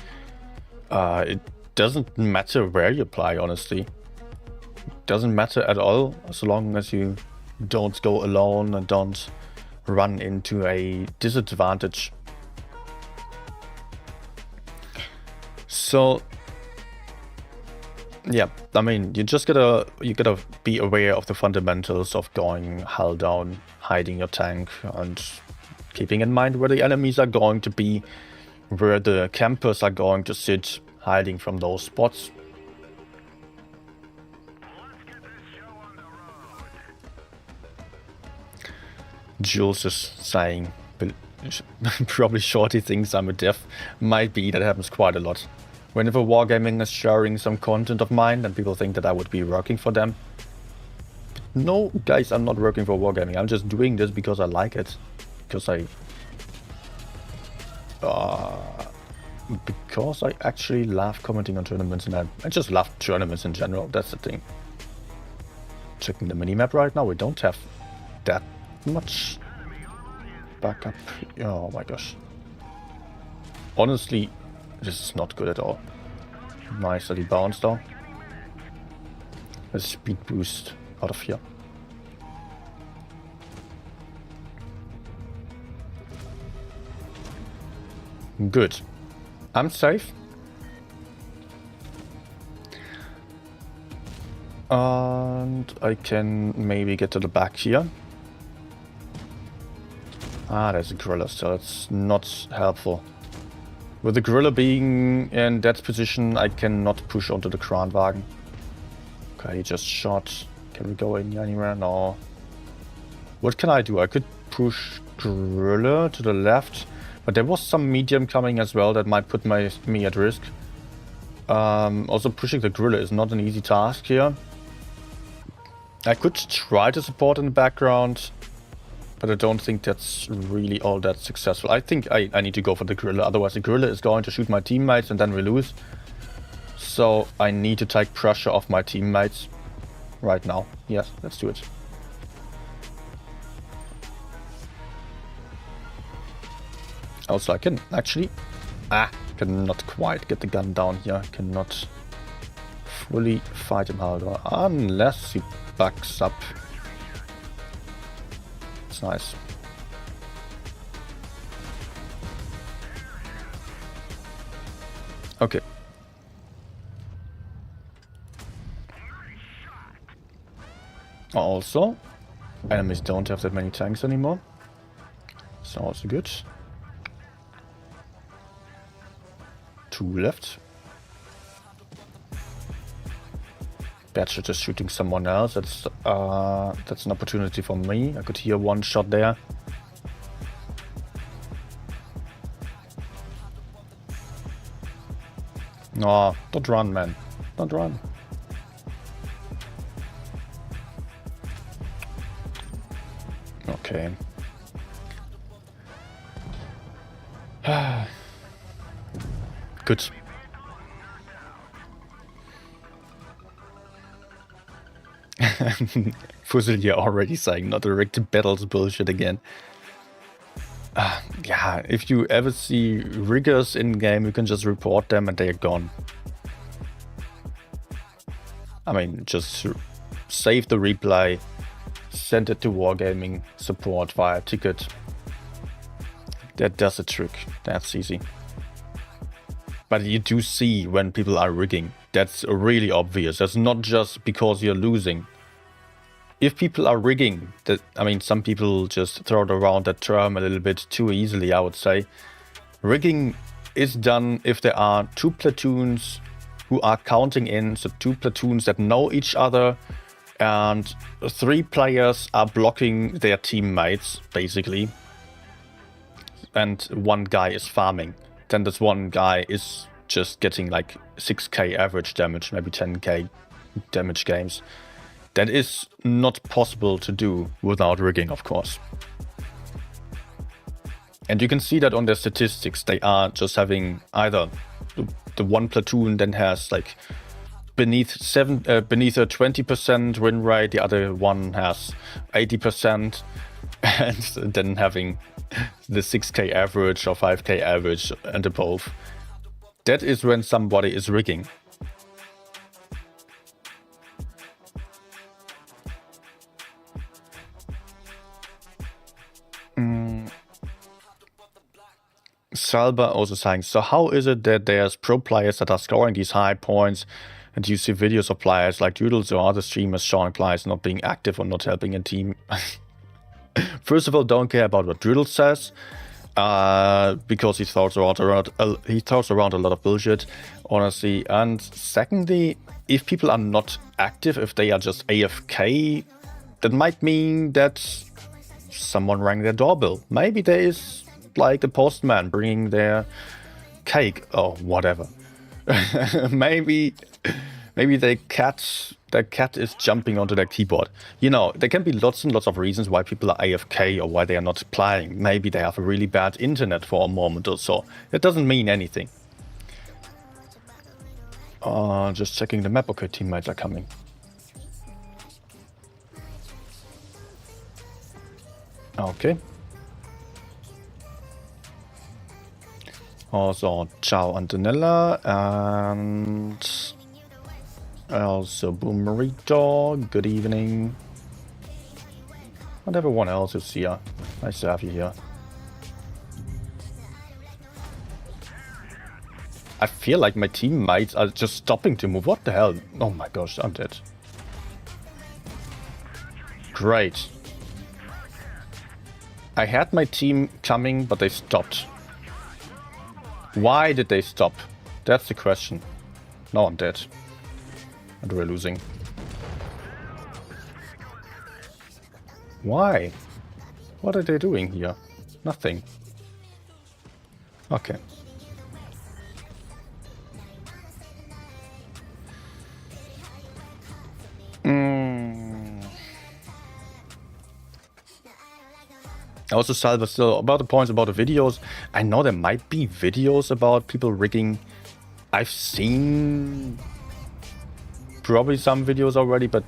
It doesn't matter where you play, honestly. It doesn't matter at all, as long as you don't go alone and don't run into a disadvantage. So Yeah, I mean, you gotta be aware of the fundamentals of going hull down, hiding your tank, and keeping in mind where the enemies are going to be, where the campers are going to sit, hiding from those spots. Jules is saying, probably Shorty thinks I'm a dev. Might be, that happens quite a lot. Whenever Wargaming is sharing some content of mine, then people think that I would be working for them. But no, guys, I'm not working for Wargaming. I'm just doing this because I like it. Because I actually love commenting on tournaments, and I just love tournaments in general. That's the thing. Checking the minimap right now, we don't have that much backup. Oh my gosh. Honestly, this is not good at all. Nice that he bounced though. Let's speed boost out of here. Good. I'm safe. And I can maybe get to the back here. Ah, there's a gorilla, so it's not helpful. With the gorilla being in that position, I cannot push onto the Kranwagen. Okay, he just shot. Can we go in anywhere? No. What can I do? I could push gorilla to the left, but there was some medium coming as well that might put me at risk. Also, pushing the gorilla is not an easy task here. I could try to support in the background, but I don't think that's really all that successful. I think I need to go for the gorilla, otherwise the gorilla is going to shoot my teammates and then we lose. So I need to take pressure off my teammates right now. Yes, let's do it. Also, I can actually... cannot quite get the gun down here. Cannot fully fight him, however, unless he backs up. It's nice. Okay. Also, enemies don't have that many tanks anymore. So also good. 2 left. Batchet is shooting someone else. That's an opportunity for me. I could hear one shot there. No, don't run, man. Don't run. Okay. Good. Fusilier already saying not direct battles bullshit again. Yeah, if you ever see riggers in game, you can just report them and they are gone. I mean, just save the replay, send it to Wargaming support via ticket. That does the trick. That's easy. But you do see when people are rigging. That's really obvious. That's not just because you're losing. If people are rigging, I mean, some people just throw around that term a little bit too easily, I would say. Rigging is done if there are 2 platoons who are counting in, so 2 platoons that know each other, and 3 players are blocking their teammates, basically. And 1 guy is farming. Then this 1 guy is just getting like 6k average damage, maybe 10k damage games. That is not possible to do without rigging, of course. And you can see that on their statistics. They are just having either the 1 platoon then has like beneath a 20% win rate, the other one has 80%, and then having the 6k average or 5k average and above. That is when somebody is rigging. Salba also saying, so how is it that there's pro players that are scoring these high points And you see videos of players like Doodles or other streamers showing players not being active or not helping a team. First of all, don't care about what Doodles says, because he throws around a lot of bullshit, honestly. And secondly, if people are not active, if they are just AFK, that might mean that someone rang their doorbell. Maybe there is like a postman bringing their cake or whatever. maybe their cat is jumping onto their keyboard. You know, there can be lots and lots of reasons why people are AFK or why they are not playing. Maybe they have a really bad internet for a moment or so. It doesn't mean anything. Just checking the map. Okay, teammates are coming. Okay. Also, ciao Antonella, and also Boomerito, good evening. And everyone else is here. Nice to have you here. I feel like my teammates are just stopping to move. What the hell? Oh my gosh, I'm dead. Great. I had my team coming, but they stopped. Why did they stop? That's the question. No, I'm dead. And we're losing. Why? What are they doing here? Nothing. Okay. Also, Salva, still about the points about the videos. I know there might be videos about people rigging. I've seen probably some videos already, but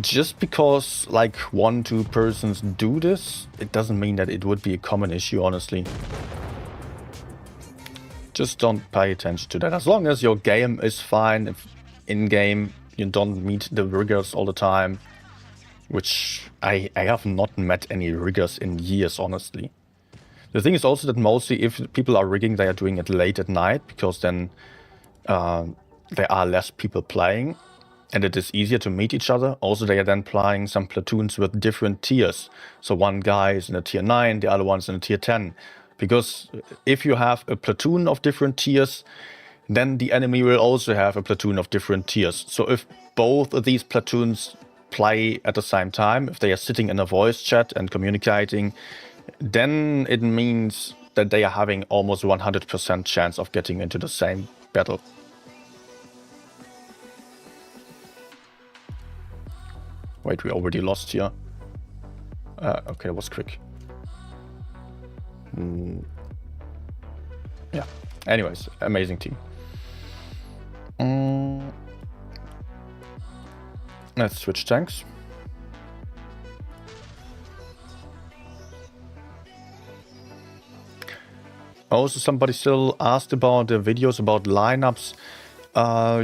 just because like 1-2 persons do this, it doesn't mean that it would be a common issue, honestly. Just don't pay attention to that. As long as your game is fine, if in-game you don't meet the riggers all the time, which I have not met any riggers in years, honestly. The thing is also that mostly if people are rigging, they are doing it late at night, because then there are less people playing and it is easier to meet each other. Also, they are then playing some platoons with different tiers. So one guy is in a tier 9, the other one's in a tier 10. Because if you have a platoon of different tiers, then the enemy will also have a platoon of different tiers. So if both of these platoons play at the same time, if they are sitting in a voice chat and communicating, then it means that they are having almost 100% chance of getting into the same battle. Wait, we already lost here. Okay, it was quick. Yeah. Anyways, amazing team. Let's switch tanks. Also, somebody still asked about the videos about lineups.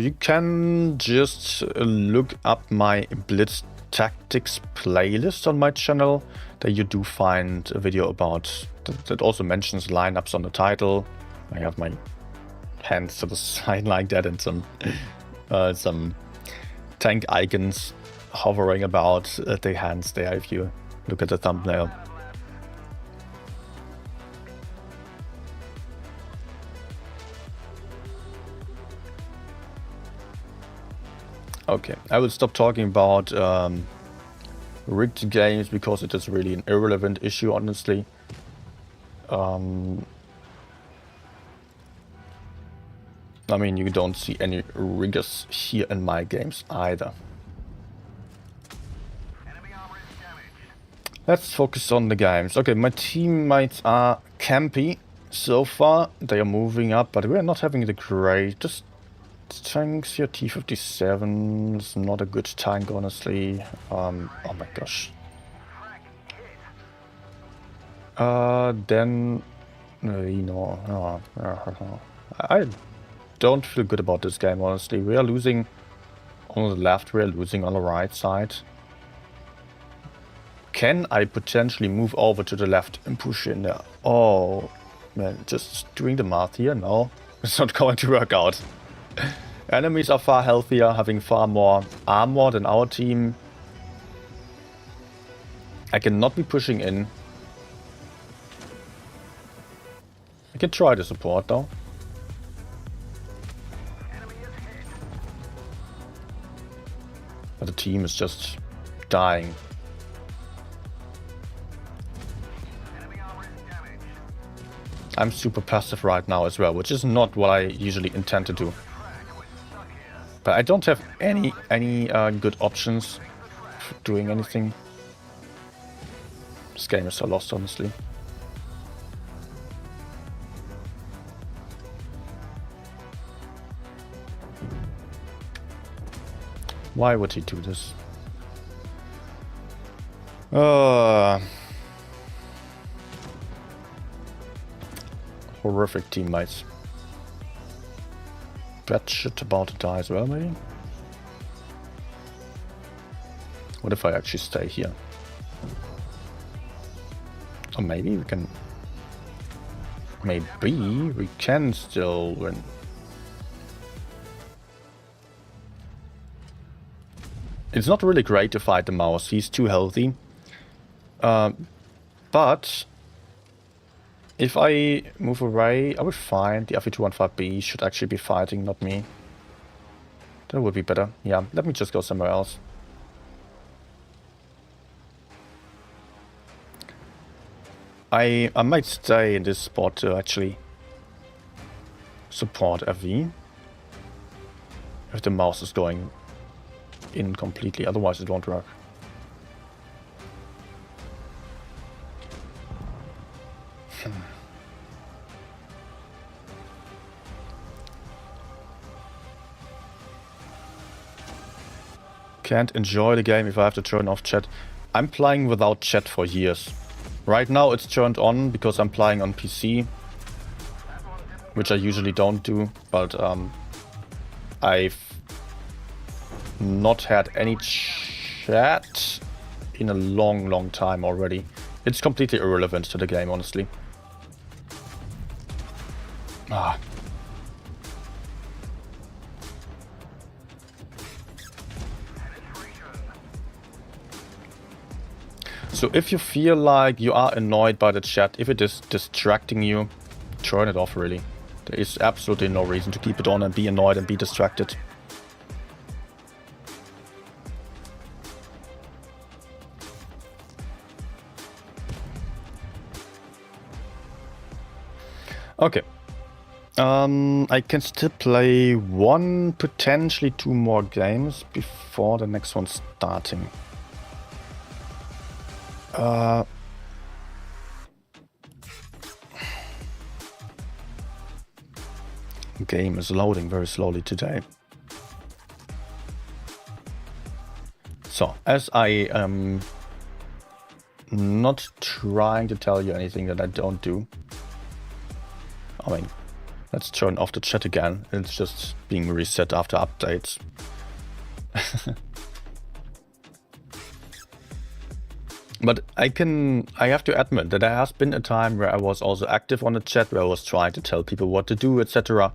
You can just look up my Blitz tactics playlist on my channel. There you do find a video about that also mentions lineups on the title. I have my hands to the side like that and some tank icons hovering about the hands there if you look at the thumbnail. Okay, I will stop talking about rigged games because it is really an irrelevant issue, honestly. I mean, you don't see any riggers here in my games either. Let's focus on the games. Okay, my teammates are campy so far. They are moving up, but we're not having the greatest tanks here. T-57 is not a good tank, honestly. Oh my gosh. Then, you know, I don't feel good about this game, honestly. We are losing on the left, we are losing on the right side. Can I potentially move over to the left and push in there? Oh, man, just doing the math here? No, it's not going to work out. Enemies are far healthier, having far more armor than our team. I cannot be pushing in. I can try to support though. But the team is just dying. I'm super passive right now as well, which is not what I usually intend to do. But I don't have any good options for doing anything. This game is so lost, honestly. Why would he do this? Horrific teammates. That shit about to die as well, maybe? What if I actually stay here? Or maybe we can... Maybe we can still win. It's not really great to fight the mouse, he's too healthy. But if I move away, I would find the FE215B should actually be fighting, not me. That would be better. Yeah, let me just go somewhere else. I might stay in this spot to actually support FV. If the mouse is going in completely, otherwise it won't work. Can't enjoy the game if I have to turn off chat. I'm playing without chat for years. Right now it's turned on because I'm playing on PC, which I usually don't do, but I've not had any chat in a long time already. It's completely irrelevant to the game, honestly. Ah. So if you feel like you are annoyed by the chat, if it is distracting you, turn it off really. There is absolutely no reason to keep it on and be annoyed and be distracted. Okay. I can still play one, potentially two more games before the next one starting. Game is loading very slowly today. So, as I am not trying to tell you anything that I don't do. I mean, let's turn off the chat again. It's just being reset after updates. But I have to admit that there has been a time where I was also active on the chat, where I was trying to tell people what to do, etc.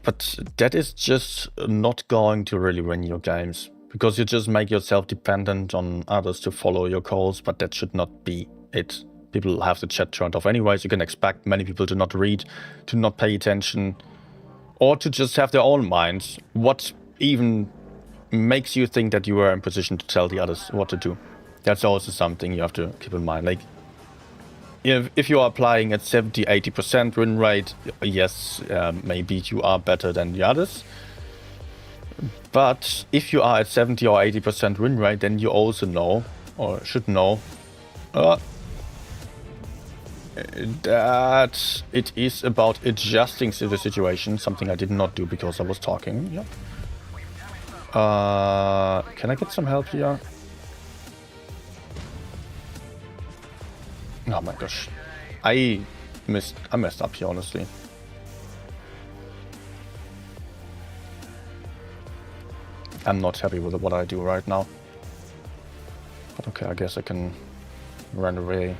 But that is just not going to really win your games, because you just make yourself dependent on others to follow your calls, but that should not be it. People have the chat turned off anyways. You can expect many people to not read, to not pay attention, or to just have their own minds. What even makes you think that you are in position to tell the others what to do? That's also something you have to keep in mind. Like, if you are applying at 70-80% win rate, yes, maybe you are better than the others. But if you are at 70 or 80% win rate, then you also know, or should know, that it is about adjusting to the situation. Something I did not do because I was talking. Yeah. Can I get some help here? Oh my gosh, I messed up here, honestly. I'm not happy with what I do right now. But okay, I guess I can run away.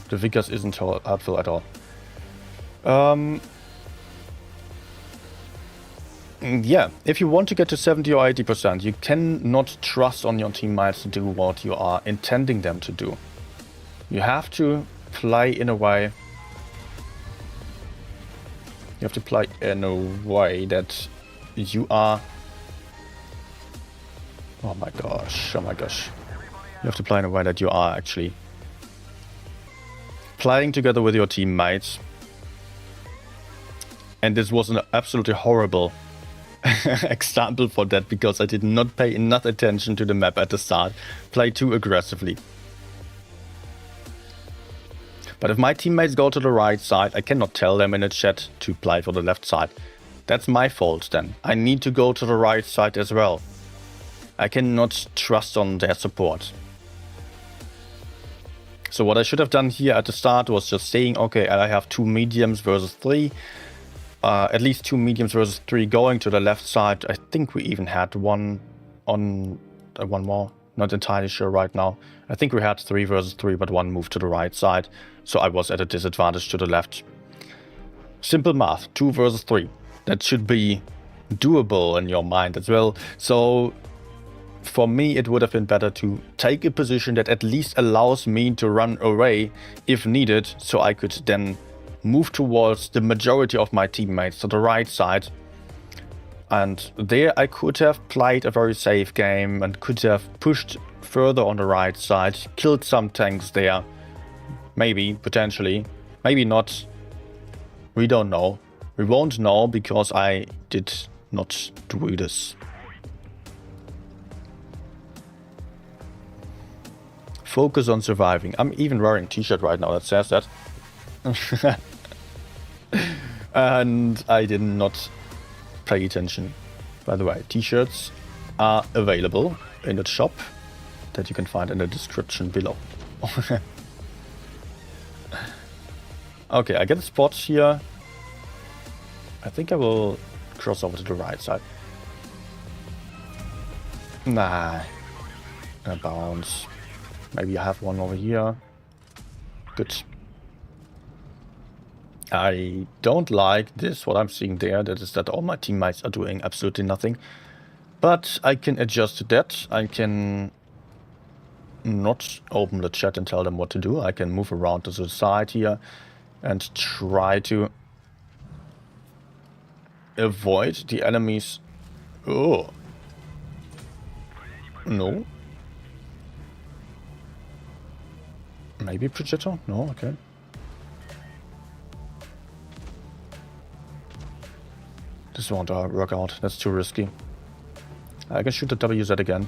The Vickers isn't helpful at all. Yeah, if you want to get to 70 or 80%, you cannot trust on your teammates to do what you are intending them to do. You have to play in a way. You have to play in a way that you are. Oh my gosh, oh my gosh. You have to play in a way that you are actually playing together with your teammates. And this was an absolutely horrible example for that, because I did not pay enough attention to the map at the start. Play too aggressively. But if my teammates go to the right side, I cannot tell them in the chat to play for the left side. That's my fault then. I need to go to the right side as well. I cannot trust on their support. So what I should have done here at the start was just saying, okay, I have 2 mediums versus 3. At least 2 mediums versus 3 going to the left side. I think we even had one more. Not entirely sure right now. I think we had 3 versus 3, but 1 moved to the right side. So I was at a disadvantage to the left. Simple math, 2 versus 3. That should be doable in your mind as well. So for me, it would have been better to take a position that at least allows me to run away if needed, so I could then move towards the majority of my teammates to the right side. And there I could have played a very safe game and could have pushed further on the right side, killed some tanks there. Maybe, potentially, maybe not. We don't know. We won't know because I did not do this. Focus on surviving. I'm even wearing a t-shirt right now that says that. And I did not pay attention. By the way, t-shirts are available in the shop that you can find in the description below. Okay, I get a spot here. I think I will cross over to the right side. Nah, a bounce. Maybe I have one over here. Good. I don't like this, what I'm seeing there. That is that all my teammates are doing absolutely nothing. But I can adjust to that. I can not open the chat and tell them what to do. I can move around to the side here and try to avoid the enemies. Oh. No. Maybe projectile? No, okay. This won't work out. That's too risky. I can shoot the WZ again.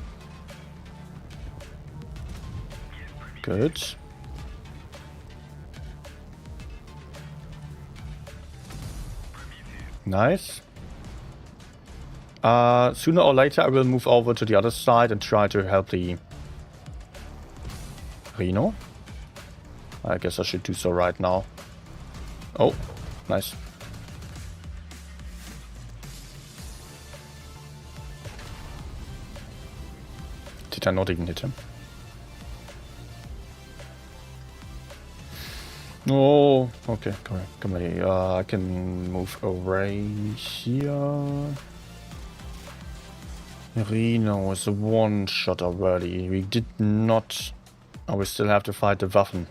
Good. Nice. Sooner or later I will move over to the other side and try to help the Rhino. I guess I should do so right now. Oh, nice. Did I not even hit him? Oh, okay, come here. I can move away here. Rhino is a one-shot already. We did not... Oh, we still have to fight the Waffen.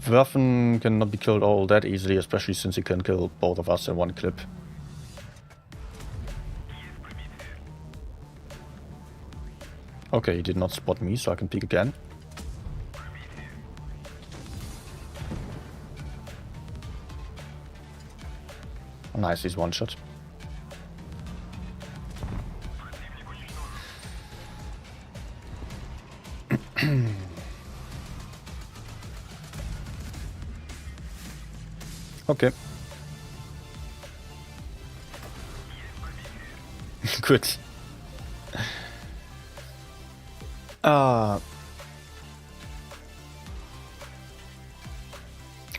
Waffen cannot be killed all that easily, especially since he can kill both of us in one clip. Okay, he did not spot me, so I can peek again. Oh, nice, he's one shot. Okay. Good.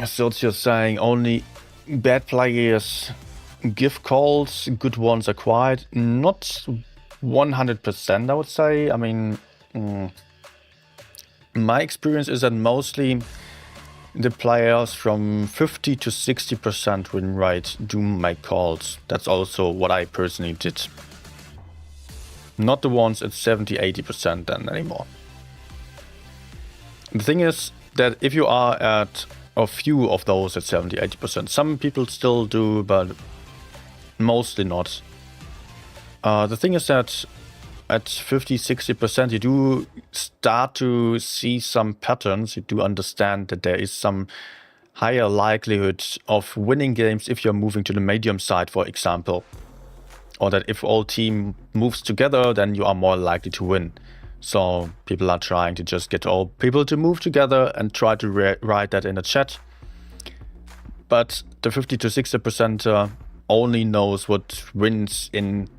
So you're saying only bad players give calls, good ones are quiet. Not 100%, I would say. I mean, my experience is that mostly the players from 50 to 60% win rate do make calls. That's also what I personally did. Not the ones at 70-80% then anymore. The thing is that if you are at a few of those at 70-80%, some people still do, but mostly not. The thing is that at 50-60% you do start to see some patterns. You do understand that there is some higher likelihood of winning games if you're moving to the medium side, for example. Or that if all team moves together, then you are more likely to win. So people are trying to just get all people to move together and try to write that in the chat. But the 50-60% only knows what wins in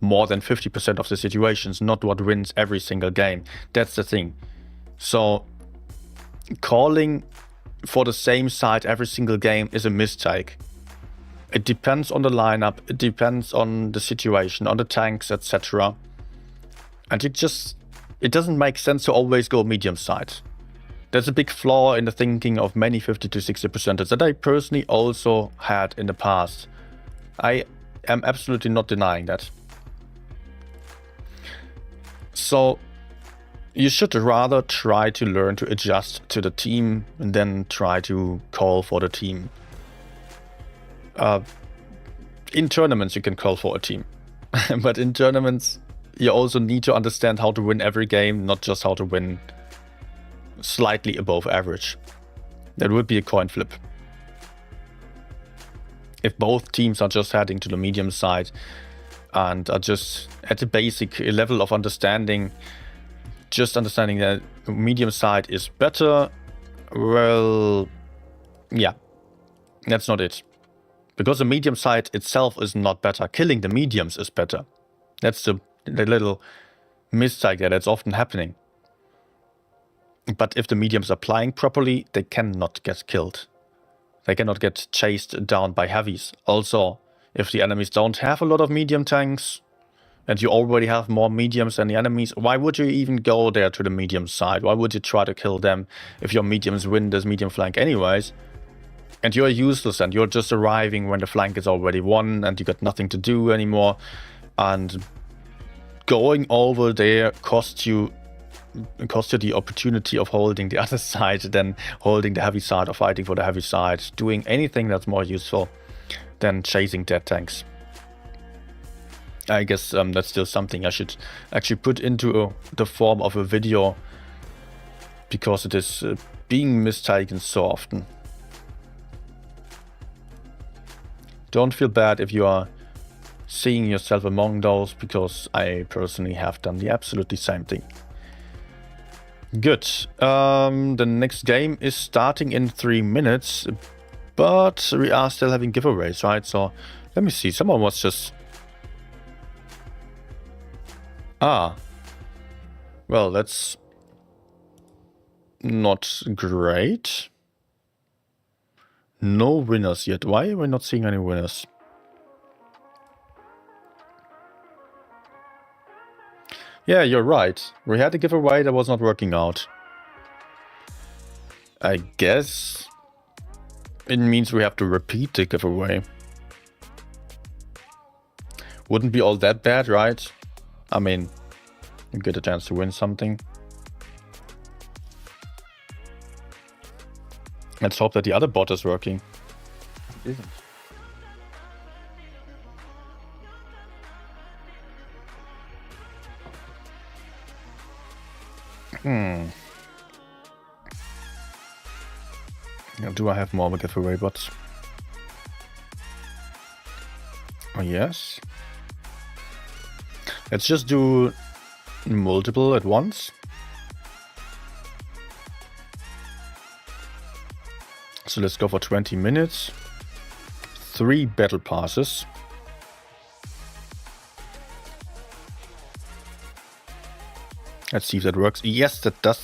more than 50% of the situations, not what wins every single game. That's the thing. So calling for the same side every single game is a mistake. It depends on the lineup, it depends on the situation, on the tanks, etc. And it doesn't make sense to always go medium side. There's a big flaw in the thinking of many 50-60%ers that I personally also had in the past. I am absolutely not denying that. So you should rather try to learn to adjust to the team and then try to call for the team. In tournaments you can call for a team, but in tournaments you also need to understand how to win every game, not just how to win slightly above average. That would be a coin flip. If both teams are just heading to the medium side and are just at a basic level of understanding, just understanding that medium side is better, well, yeah, that's not it. Because the medium side itself is not better. Killing the mediums is better. That's the little mistake that's often happening. But if the mediums are playing properly, they cannot get killed. They cannot get chased down by heavies. Also, if the enemies don't have a lot of medium tanks, and you already have more mediums than the enemies, why would you even go there to the medium side? Why would you try to kill them if your mediums win this medium flank anyways? And you're useless and you're just arriving when the flank is already won and you got nothing to do anymore. And going over there costs you the opportunity of holding the other side than holding the heavy side or fighting for the heavy side, doing anything that's more useful than chasing dead tanks. I guess that's still something I should actually put into the form of a video, because it is being mistaken so often. Don't feel bad if you are seeing yourself among those, because I personally have done the absolutely same thing. Good. The next game is starting in 3 minutes, but we are still having giveaways, right? So let me see. Someone was just... Well, that's not great. No winners yet. Why are we not seeing any winners? Yeah, you're right. We had a giveaway that was not working out. I guess it means we have to repeat the giveaway. Wouldn't be all that bad, right? I mean, you get a chance to win something. Let's hope that the other bot is working. It isn't. Now, do I have more giveaway bots? Oh, yes. Let's just do multiple at once. So let's go for 20 minutes. 3 battle passes. Let's see if that works. Yes, that does.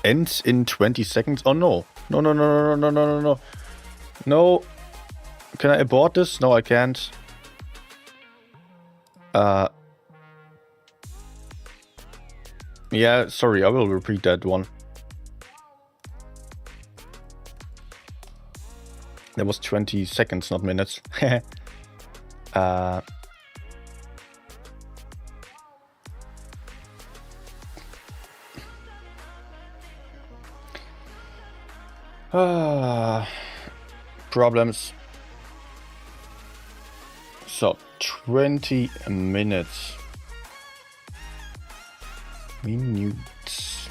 Ends in 20 seconds. Oh no. No, no, no, no, no, no, no, no. No. Can I abort this? No, I can't. Yeah, sorry, I will repeat that one. That was 20 seconds, not minutes. Problems. So 20 minutes.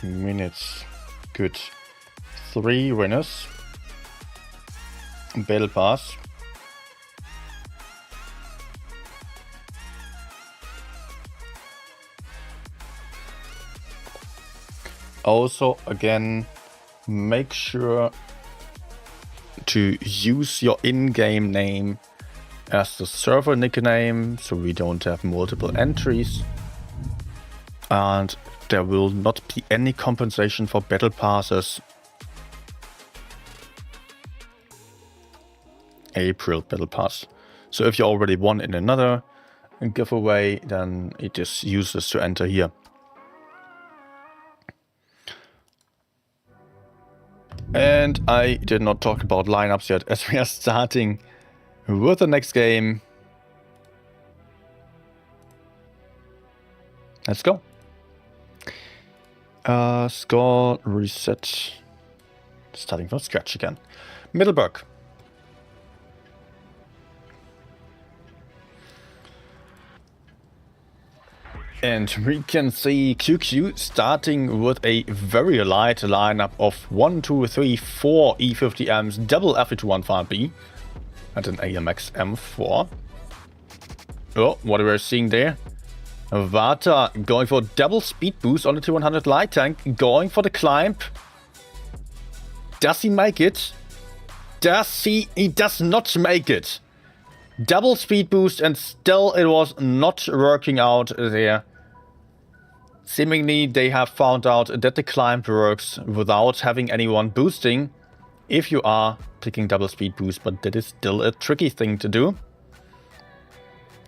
Minutes. Good. 3 winners. Battle pass. Also, again, make sure to use your in-game name as the server nickname, so we don't have multiple entries. And there will not be any compensation for battle passes. April battle pass. So if you already won in another giveaway, then it is useless to enter here. And I did not talk about lineups yet, as we are starting with the next game. Let's go. Score reset. Starting from scratch again. Middleburg. And we can see QQ starting with a very light lineup of 1, 2, 3, 4 E50Ms, double Fe215B, and an AMX M4. Oh, what we're seeing there? Vata going for double speed boost on the 200 light tank, going for the climb. Does he make it? He does not make it. Double speed boost, and still it was not working out there. Seemingly they have found out that the climb works without having anyone boosting if you are picking double speed boost, but that is still a tricky thing to do.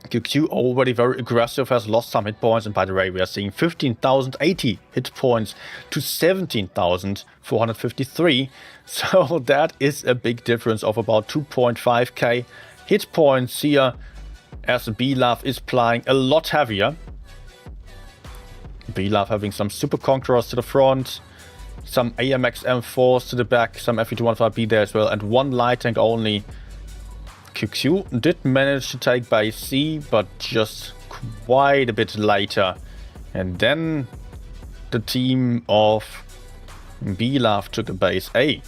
QQ already very aggressive, has lost some hit points, and by the way we are seeing 15,080 hit points to 17,453, so that is a big difference of about 2.5k hit points here, as BLAV is playing a lot heavier. BLAV having some Super Conquerors to the front, some AMX M4s to the back, some Fe215B there as well, and one light tank only. QQ did manage to take base C, but just quite a bit later. And then the team of BLAV took a base A.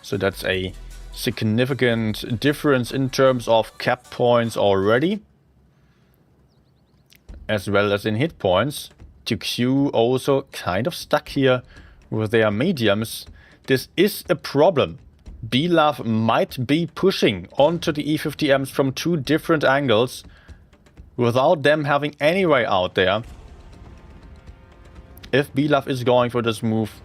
So that's a significant difference in terms of cap points already, as well as in hit points. QQ also kind of stuck here with their mediums. This is a problem. BLAV might be pushing onto the E50Ms from 2 different angles without them having any way out there. If BLAV is going for this move,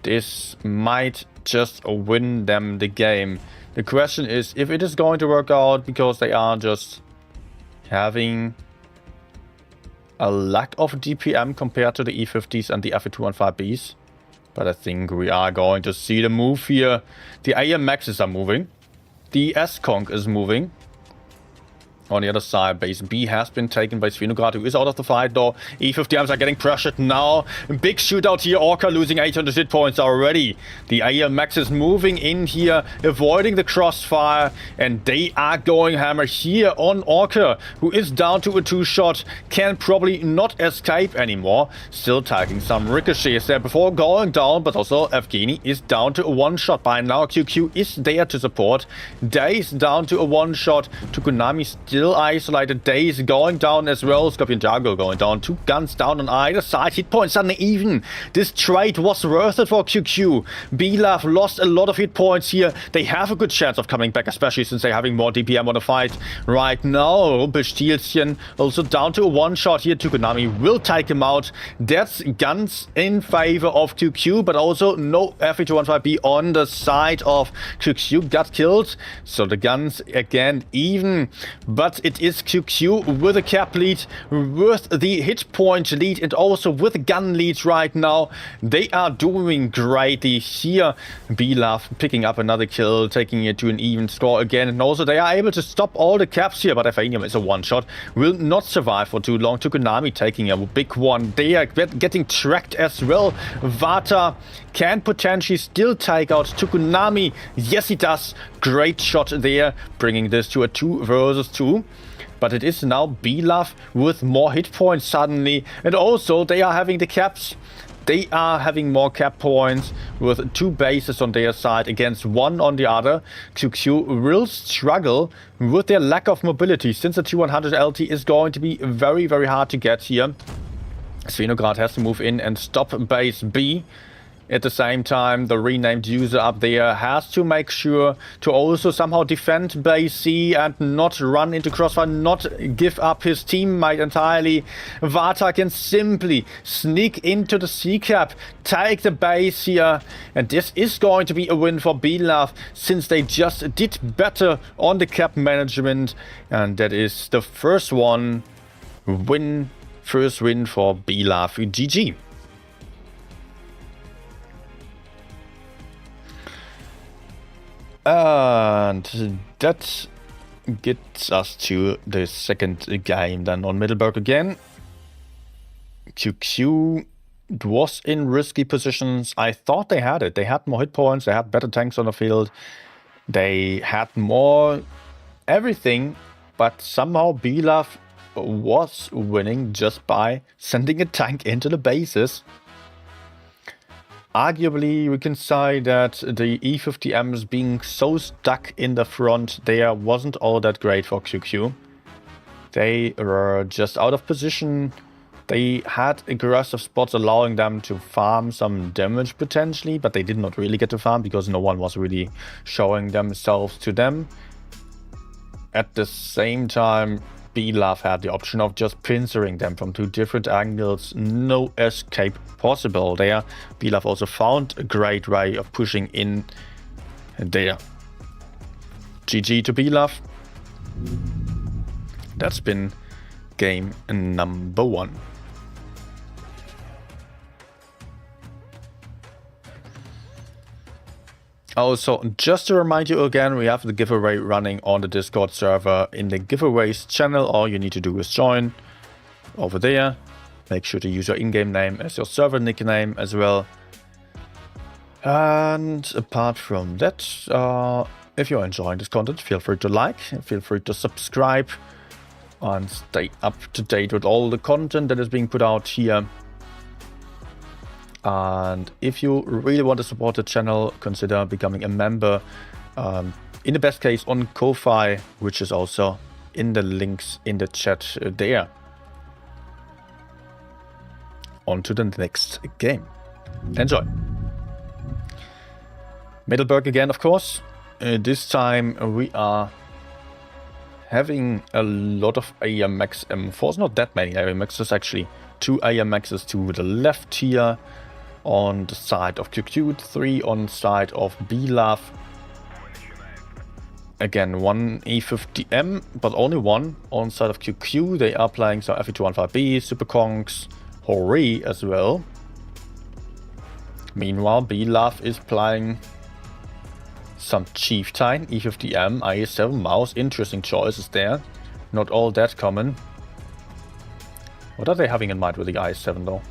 this might just win them the game. The question is if it is going to work out, because they are just having a lack of DPM compared to the E50s and the Fe215Bs. But I think we are going to see the move here. The AMXs are moving. The S-Conk is moving. On the other side, base B has been taken by Svinograd, who is out of the fight though. E50Ms are getting pressured now. Big shootout here. Orca losing 800 hit points already. The AMX is moving in here, avoiding the crossfire. And they are going hammer here on Orca, who is down to a 2-shot. Can probably not escape anymore. Still taking some ricochets there before going down. But also Evgeny is down to a 1-shot by now. QQ is there to support. Days down to a 1-shot. Tukunami still isolated. Days going down as well. Scorpion Jago going down. 2 guns down on either side. Hit points suddenly even. This trade was worth it for QQ. BLAV lost a lot of hit points here. They have a good chance of coming back, especially since they're having more DPM on the fight right now. Bestilchen also down to a 1-shot here. Tukunami will take him out. That's guns in favor of QQ, but also no Fe215B on the side of QQ got killed. So the guns again even. But but it is QQ with a cap lead, with the hit point lead, and also with a gun lead right now. They are doing greatly here. Blaf picking up another kill, taking it to an even score again, and also they are able to stop all the caps here, but Aphanium is a one-shot, will not survive for too long. Tukunami taking a big one. They are getting tracked as well. Vata can potentially still take out Tukunami. Yes, he does. Great shot there, bringing this to a 2 versus 2. But it is now Blaf with more hit points suddenly. And also, they are having the caps. They are having more cap points with 2 bases on their side against 1 on the other. QQ will struggle with their lack of mobility, since the 200 LT is going to be very, very hard to get here. Svinograd has to move in and stop base B. At the same time, the renamed user up there has to make sure to also somehow defend base C and not run into crossfire, not give up his teammate entirely. Vata can simply sneak into the C cap, take the base here, and this is going to be a win for Blaf, since they just did better on the cap management, and that is the first win for Blaf. GG. And that gets us to the second game then on Middleburg again. QQ was in risky positions. I thought they had it. They had more hit points, they had better tanks on the field, they had more everything, but somehow Blaf was winning just by sending a tank into the bases. Arguably, we can say that the E50Ms being so stuck in the front there wasn't all that great for QQ. They were just out of position. They had aggressive spots allowing them to farm some damage potentially, but they did not really get to farm because no one was really showing themselves to them. At the same time, Blaf had the option of just pincering them from 2 different angles. No escape possible there. Blaf also found a great way of pushing in there. GG to Blaf. That's been game number 1. Also, just to remind you again, we have the giveaway running on the Discord server. In the giveaways channel, all you need to do is join over there. Make sure to use your in-game name as your server nickname as well. And apart from that, if you're enjoying this content, feel free to like, feel free to subscribe, and stay up to date with all the content that is being put out here. And if you really want to support the channel, consider becoming a member, in the best case on Ko-Fi, which is also in the links in the chat there. On to the next game. Enjoy. Middleburg again, of course. This time we are having a lot of AMX M4s, not that many AMXs actually. 2 AMXs to the left here. On the side of QQ, 3 on the side of Blaf. Again, 1 E50M, but only 1 on the side of QQ. They are playing some FE215B, Super Kongs, Hori as well. Meanwhile, Blaf is playing some Chieftain, E50M, IS-7 mouse. Interesting choices there. Not all that common. What are they having in mind with the IS-7 though?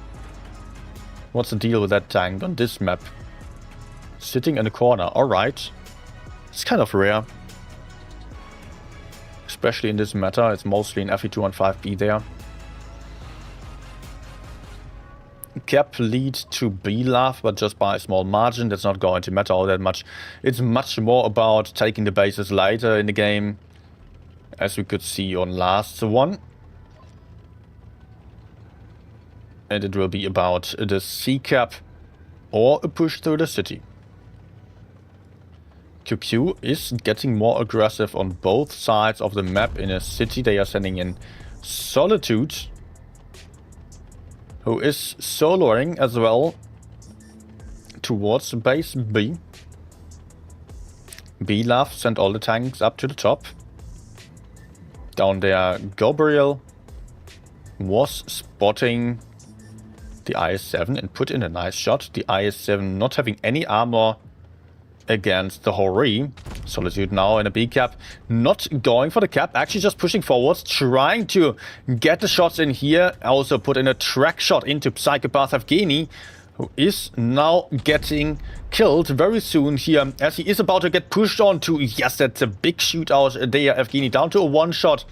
What's the deal with that tank on this map? Sitting in a corner, alright. It's kind of rare. Especially in this meta, it's mostly an FE215B there. Cap lead to Blaf, but just by a small margin. That's not going to matter all that much. It's much more about taking the bases later in the game, as we could see on last one. And it will be about the C cap or a push through the city. QQ is getting more aggressive on both sides of the map. In a city they are sending in Solitude, who is soloing as well towards base B. Blaf sent all the tanks up to the top. Down there, Gabriel was spotting the IS-7 and put in a nice shot. The IS-7 not having any armor against the Hori. Solitude now in a B cap, not going for the cap, actually just pushing forwards, trying to get the shots in here. Also put in a track shot into Psychopath Evgeny, who is now getting killed very soon here, as he is about to get pushed on to, yes, that's a big shootout there. Evgeny down to a one-shot.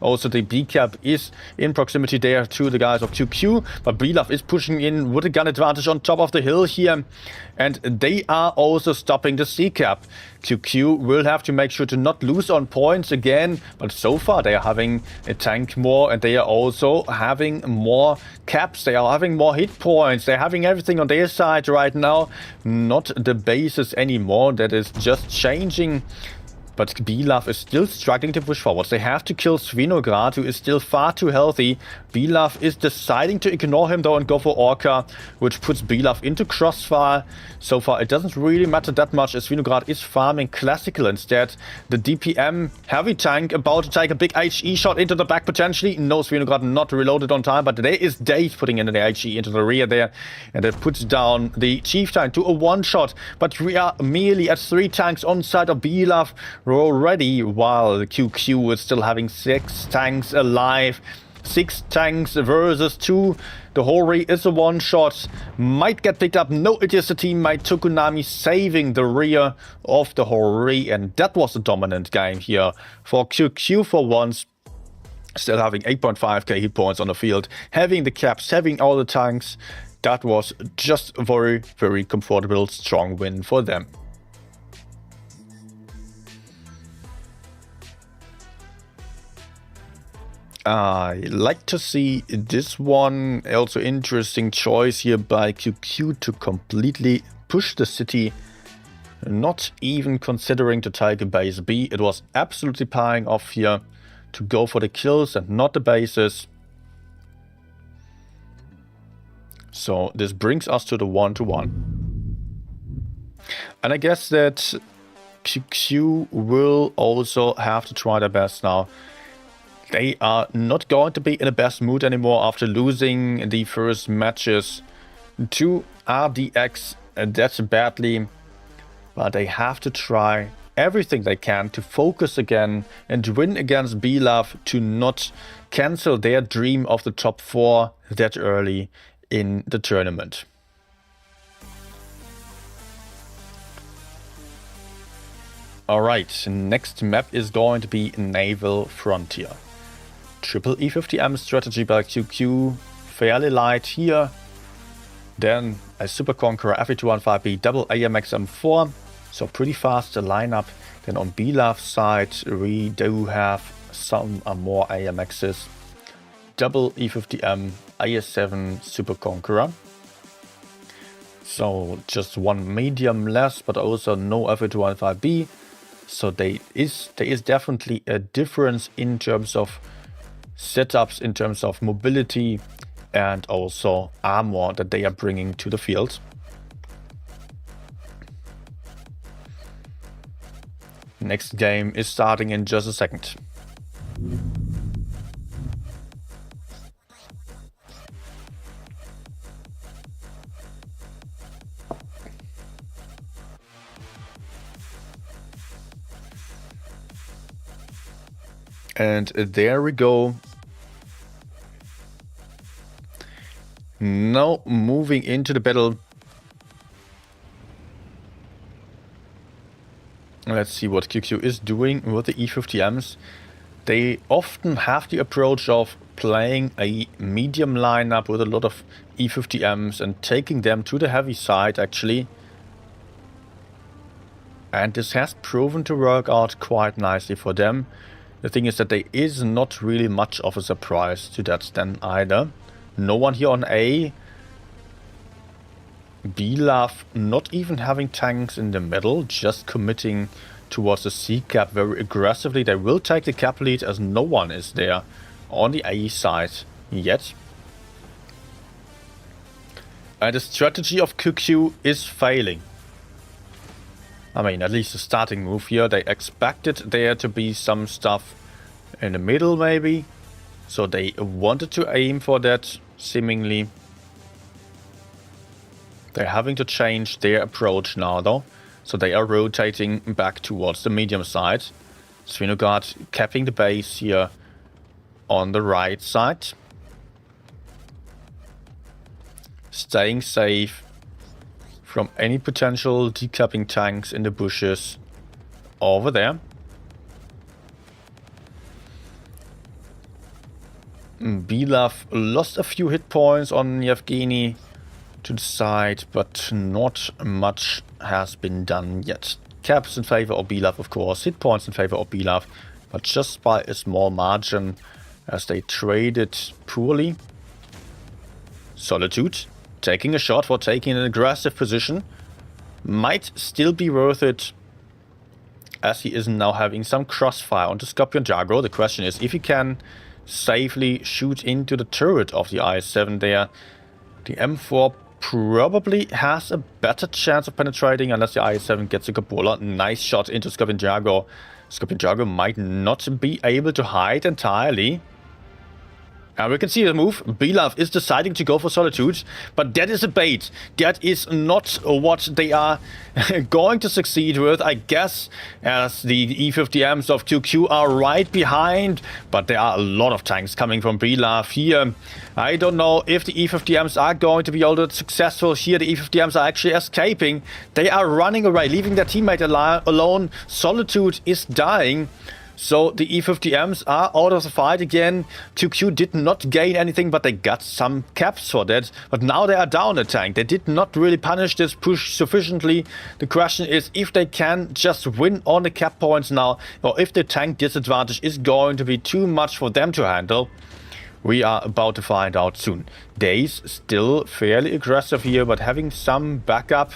Also the B-cap is in proximity there to the guys of QQ, but Belov is pushing in with a gun advantage on top of the hill here, and they are also stopping the C-cap. QQ will have to make sure to not lose on points again, but so far they are having a tank more, and they are also having more caps, they are having more hit points, they're having everything on their side right now, not the bases anymore. That is just changing. But Belov is still struggling to push forwards. They have to kill Svinograd, who is still far too healthy. Belov is deciding to ignore him though and go for Orca, which puts Belov into crossfire. So far it doesn't really matter that much, as Svinograd is farming Classical instead. The DPM heavy tank about to take a big HE shot into the back potentially. No, Svinograd not reloaded on time, but there is Dave putting in the HE into the rear there. And it puts down the Chief tank to a one-shot. But we are merely at 3 tanks on side of Belov already, while the QQ is still having 6 tanks alive. 6 tanks versus 2. The Hori is a one-shot. Might get picked up. No, it is the teammate Tokunami saving the rear of the Hori. And that was a dominant game here for QQ for once. Still having 8.5k hit points on the field. Having the caps, having all the tanks. That was just a very, very comfortable, strong win for them. I like to see this one. Also interesting choice here by QQ to completely push the city, not even considering to take a base B. It was absolutely paying off here to go for the kills and not the bases. So this brings us to the 1-1. And I guess that QQ will also have to try their best now. They are not going to be in the best mood anymore after losing the first matches to RDX that badly. But they have to try everything they can to focus again and win against Belov, to not cancel their dream of the top 4 that early in the tournament. Alright, next map is going to be Naval Frontier. Triple E50M strategy by QQ, fairly light here. Then a Super Conqueror FE215B double AMX M4, so pretty fast lineup. Then on Belov's side we do have some more AMXs. Double E50M, IS-7 Super Conqueror. So just one medium less, but also no FE215B. So there is definitely a difference in terms of setups, in terms of mobility, and also armor that they are bringing to the field. Next game is starting in just a second. And there we go. Now moving into the battle. Let's see what QQ is doing with the E50Ms. They often have the approach of playing a medium lineup with a lot of E50Ms and taking them to the heavy side actually. And this has proven to work out quite nicely for them. The thing is that there is not really much of a surprise to that stand either. No one here on A. Belov not even having tanks in the middle, just committing towards the C cap very aggressively. They will take the cap lead as no one is there on the A side yet. And the strategy of QQ is failing. I mean, at least the starting move here, they expected there to be some stuff in the middle maybe. So they wanted to aim for that, seemingly. They're having to change their approach now though. So they are rotating back towards the medium side. Svinogard capping the base here on the right side. Staying safe from any potential decapping tanks in the bushes over there. Belov lost a few hit points on Yevgeny to the side, but not much has been done yet. Caps in favor of Belov, of course, hit points in favor of Belov, but just by a small margin as they traded poorly. Solitude taking a shot for taking an aggressive position. Might still be worth it, as he is now having some crossfire onto Scorpion Jago. The question is if he can safely shoot into the turret of the IS-7 there. The M4 probably has a better chance of penetrating unless the IS-7 gets a cupola. Nice shot into Scorpion Jago. Scorpion Jago might not be able to hide entirely. And we can see the move. Belov is deciding to go for Solitude, but that is a bait. That is not what they are going to succeed with, I guess, as the E50Ms of QQ are right behind. But there are a lot of tanks coming from Belov here. I don't know if the E50Ms are going to be all that successful here. The E50Ms are actually escaping. They are running away, leaving their teammate alone. Solitude is dying. So the E50Ms are out of the fight again. QQ did not gain anything, but they got some caps for that. But now they are down a tank. They did not really punish this push sufficiently. The question is if they can just win on the cap points now, or if the tank disadvantage is going to be too much for them to handle. We are about to find out soon. Days still fairly aggressive here, but having some backup.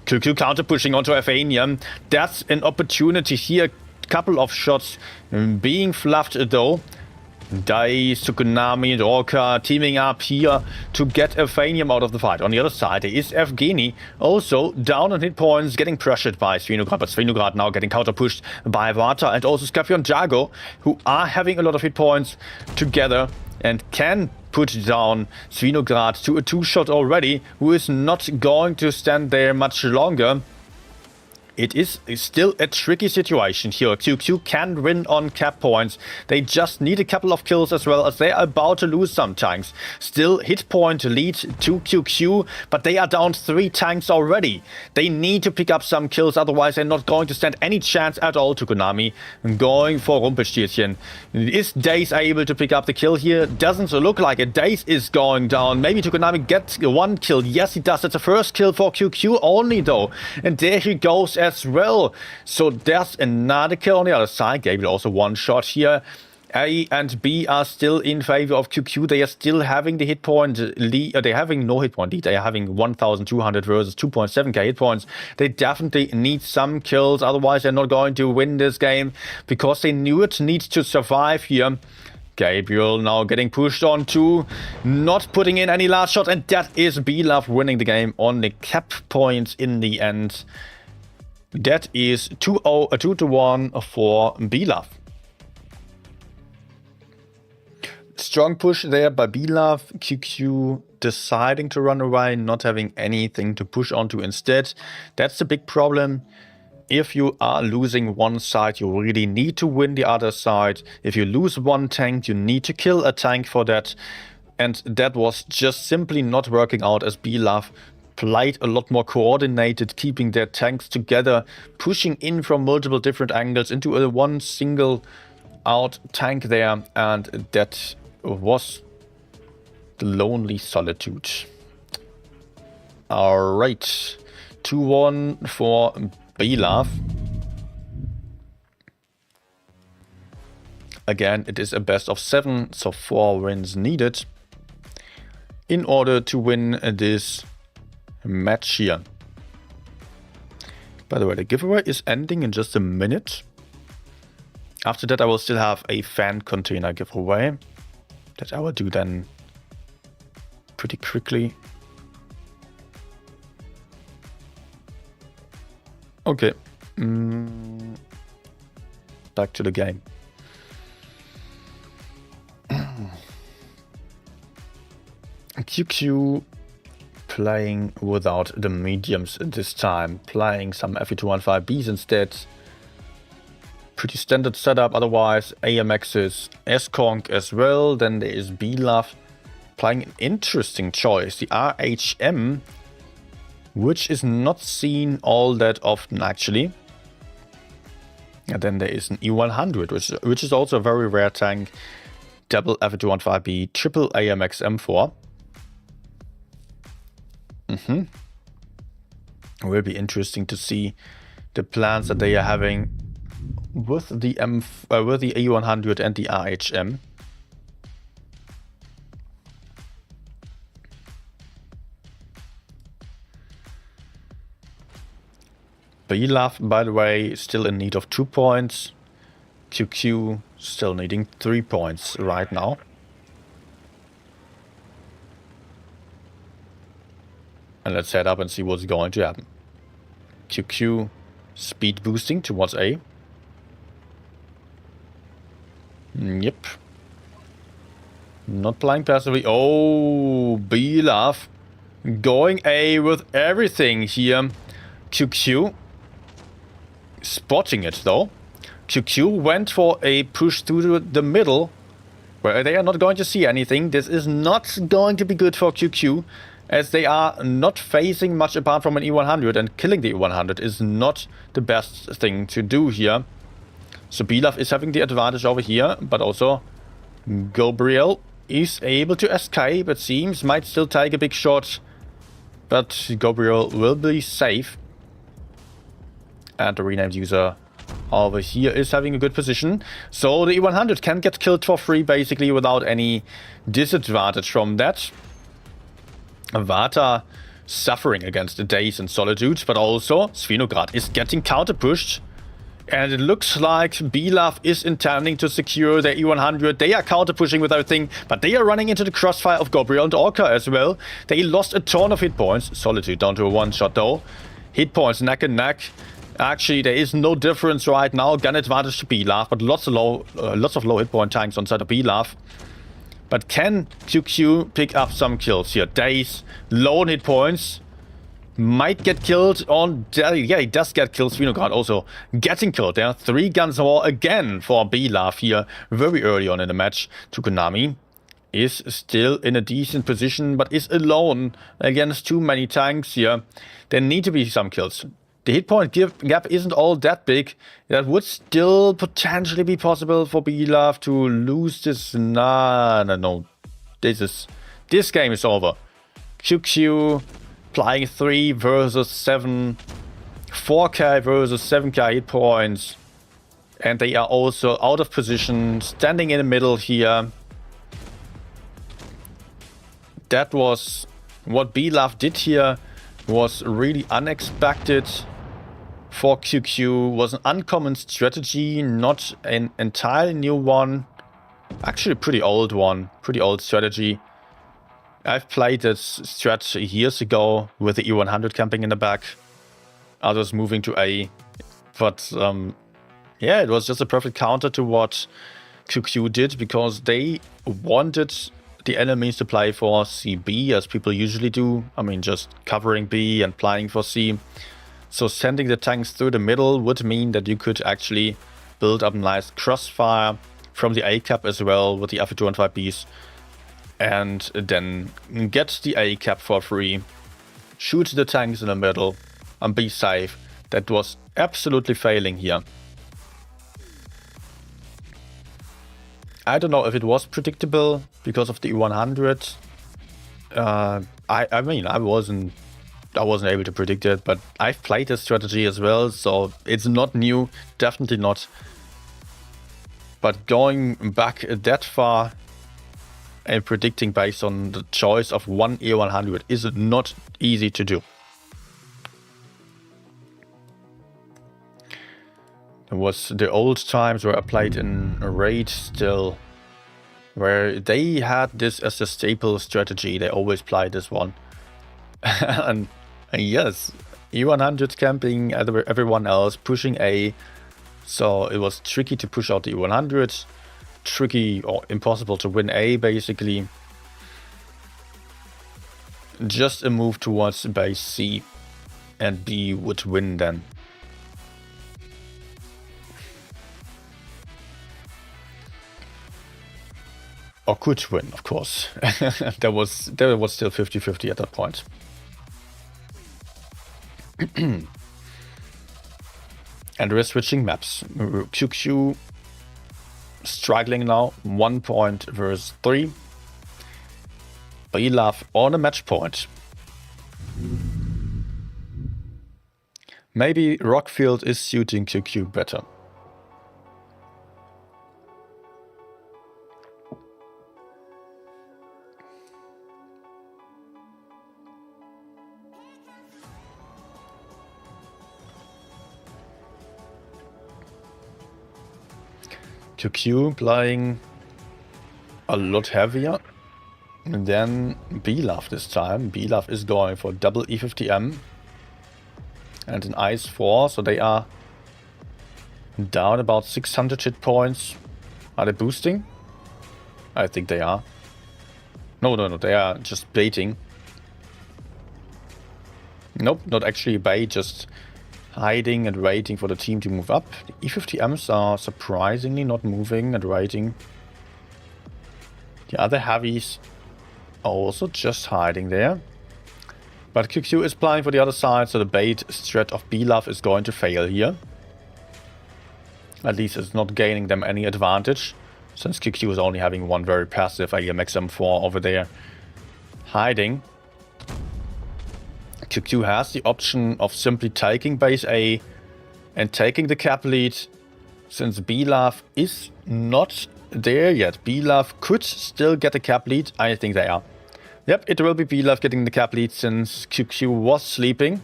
QQ counter pushing onto Athenium. That's an opportunity here. Couple of shots being fluffed though. Dai, Tsukunami and Orca teaming up here to get Athenium out of the fight. On the other side there is Evgeny, also down on hit points, getting pressured by Svinograd, but Svinograd now getting counter pushed by Vata and also Scorpion Jago, who are having a lot of hit points together and can put down Svinograd to a 2-shot already, who is not going to stand there much longer. It is still a tricky situation here. QQ can win on cap points. They just need a couple of kills as well, as they are about to lose some tanks. Still hit point lead to QQ, but they are down 3 tanks already. They need to pick up some kills, otherwise they're not going to stand any chance at all to Konami. Going for Rumpelstilzchen. Is Days able to pick up the kill here? Doesn't look like it. Days is going down. Maybe Konami gets 1 kill. Yes, he does. It's a first kill for QQ only though. And there he goes as well. So there's another kill on the other side. Gabriel also 1 shot here. A and B are still in favor of QQ. They are still having the hit point lead. They're having no hit point lead. They are having 1,200 versus 2.7k hit points. They definitely need some kills. Otherwise, they're not going to win this game because they knew it needs to survive here. Gabriel now getting pushed on to not putting in any last shot. And that is Belov winning the game on the cap points in the end. That is 2-1 for Belov. Strong push there by Belov. QQ deciding to run away, not having anything to push onto instead. That's the big problem. If you are losing one side, you really need to win the other side. If you lose one tank, you need to kill a tank for that. And that was just simply not working out, as Belov played a lot more coordinated, keeping their tanks together, pushing in from multiple different angles into a one single out tank there, and that was the lonely Solitude. Alright, 2-1 for Belov. Again, it is a best of 7, so 4 wins needed in order to win this match here. By the way, the giveaway is ending in just a minute. After that, I will still have a fan container giveaway that I will do then pretty quickly. Okay, back to the game. QQ playing without the mediums this time, playing some Fe215Bs instead. Pretty standard setup otherwise. AMX's S-Conk as well. Then there is B-Love playing an interesting choice, the RHM, which is not seen all that often actually. And then there is an E100, which is also a very rare tank. Double Fe215B, triple AMX M4. Will be interesting to see the plans that they are having with the E100 and the RHM. B-Love, by the way, still in need of 2 points. QQ still needing 3 points right now. And let's head up and see what's going to happen. QQ speed boosting towards A. Yep. Not playing passively. Oh, B-Love going A with everything here. QQ spotting it though. QQ went for a push through the middle where they are not going to see anything. This is not going to be good for QQ as they are not facing much apart from an E100, and killing the E100 is not the best thing to do here. So B-Love is having the advantage over here, but also Gabriel is able to escape, it seems. Might still take a big shot, but Gabriel will be safe. And the renamed user over here is having a good position. So the E100 can get killed for free basically without any disadvantage from that. Vata suffering against the Days and Solitude, but also Svinograd is getting counter pushed. And it looks like B-Love is intending to secure their E100. They are counter pushing with everything, but they are running into the crossfire of Gabriel and Orca as well. They lost a ton of hit points. Solitude down to a one shot though. Hit points neck and neck. Actually, there is no difference right now. Gun advantage to B-Love, but lots of low hit point tanks on side of B-Love. But can QQ pick up some kills here? Days, low on hit points. Might get killed on... Yeah, he does get killed. Svinograd also getting killed there. 3 guns more again for B-Love here very early on in the match. Tukonami is still in a decent position, but is alone against too many tanks here. There need to be some kills. The hit point gap isn't all that big. That would still potentially be possible for B-Love to lose this. No. This game is over. QQ playing 3 versus 7. 4k versus 7k hit points. And they are also out of position, standing in the middle here. That was what B-Love did here. Was really unexpected for QQ, was an uncommon strategy, not an entirely new one. Actually a pretty old one, pretty old strategy. I've played this strat years ago with the E100 camping in the back, others moving to A. But yeah, it was just a perfect counter to what QQ did, because they wanted the enemies to play for CB, as people usually do. I mean, just covering B and playing for C. So sending the tanks through the middle would mean that you could actually build up a nice crossfire from the A cap as well with the Fe215Bs. And then get the A cap for free. Shoot the tanks in the middle and be safe. That was absolutely failing here. I don't know if it was predictable because of the E100. I mean, I wasn't able to predict it, but I've played this strategy as well, so it's not new, definitely not. But going back that far and predicting based on the choice of one E100 is not easy to do. There was the old times where I played in a raid still, where they had this as a staple strategy. They always played this one. and yes, E100 camping, everyone else pushing A. So it was tricky to push out the E100. Tricky or impossible to win A, basically. just a move towards base C, and B would win then. Or could win, of course. There was still 50-50 at that point. And we're switching maps. QQ struggling now, 1 point versus 3. Brilaf on a match point. Maybe Rockfield is suiting QQ better. QQ playing a lot heavier than Brilaf this time. Brilaf is going for double E50M and an Ice 4, so they are down about 600 hit points. Are they boosting? I think they are. No, they are just baiting. Nope, not actually bait, just hiding and waiting for the team to move up. The E50Ms are surprisingly not moving and waiting. The other heavies are also just hiding there. But QQ is playing for the other side, so the bait strat of Brilaf is going to fail here. At least it's not gaining them any advantage, since QQ is only having one very passive AMX M4 over there hiding. QQ has the option of simply taking base A and taking the cap lead, since Brilaf is not there yet. Brilaf could still get the cap lead. I think they are. Yep, it will be Brilaf getting the cap lead since QQ was sleeping.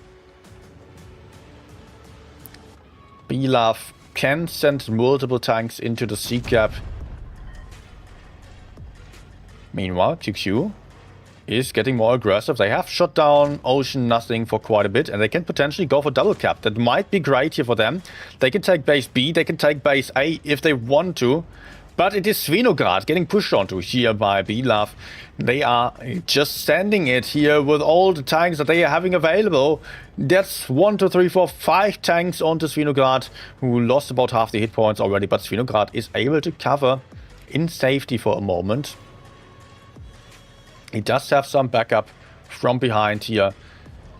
Brilaf can send multiple tanks into the C cap. Meanwhile, QQ is getting more aggressive. They have shut down Ocean Nothing for quite a bit, and they can potentially go for double cap. That might be great here for them. They can take base B, they can take base A if they want to, but it is Svinograd getting pushed onto here by Brilaf. They are just standing it here with all the tanks that they are having available. That's 1, 2, 3, 4, 5 tanks onto Svinograd, who lost about half the hit points already, but Svinograd is able to cover in safety for a moment. He does have some backup from behind here.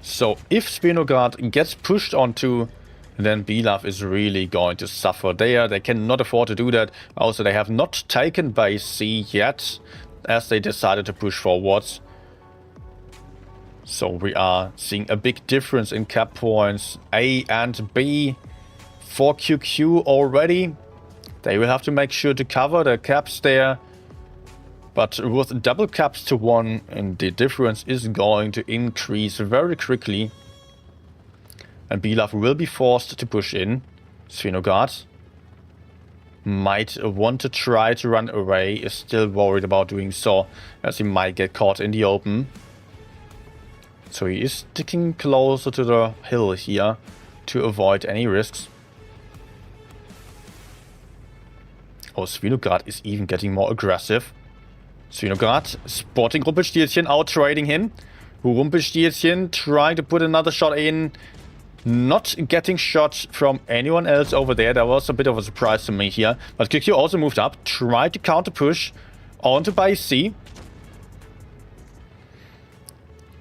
So if Svinograd gets pushed onto, then Brilaf is really going to suffer there. They cannot afford to do that. Also, they have not taken base C yet, as they decided to push forwards. So we are seeing a big difference in cap points. A and B for QQ already. They will have to make sure to cover the caps there. But with double caps to 1, and the difference is going to increase very quickly. And Brilaf will be forced to push in. Svinograd might want to try to run away, is still worried about doing so, as he might get caught in the open. So he is sticking closer to the hill here to avoid any risks. Oh, Svinograd is even getting more aggressive. Svinograd spotting Rumpelstilzchen, out-trading him. Rumpelstilzchen trying to put another shot in. Not getting shot from anyone else over there. That was a bit of a surprise to me here. But QQ also moved up, tried to counter-push onto base C.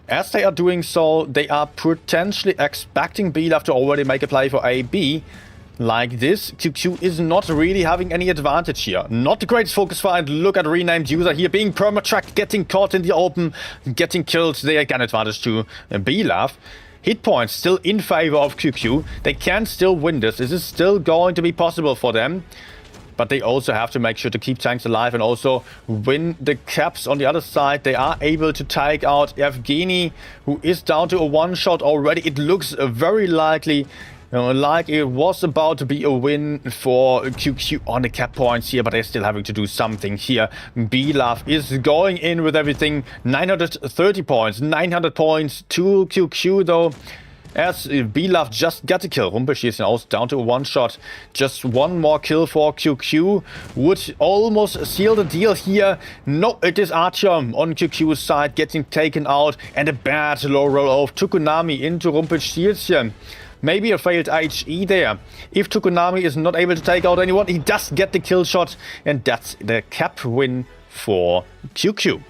As they are doing so, they are potentially expecting Brilaf to already make a play for AB. Like this, QQ is not really having any advantage here. Not the greatest focus fight. Look at renamed user here being perma-tracked, getting caught in the open, getting killed. They again advantage to Brilaf. Hit points still in favor of QQ. They can still win this. This is still going to be possible for them. But they also have to make sure to keep tanks alive and also win the caps on the other side. They are able to take out Evgeny, who is down to a one-shot already. It looks very likely like it was about to be a win for QQ on the cap points here, but they're still having to do something here. Brilaf is going in with everything. 930 points, 900 points to QQ though. as Blitz just got a kill. Rumpelstilzchen out down to a one-shot. Just one more kill for QQ would almost seal the deal here. No, it is Artyom on QQ's side getting taken out, and a bad low roll of Tukunami into Rumpelstilzchen. Maybe a failed HE there. If Tukunami is not able to take out anyone, he does get the kill shot, and that's the cap win for QQ.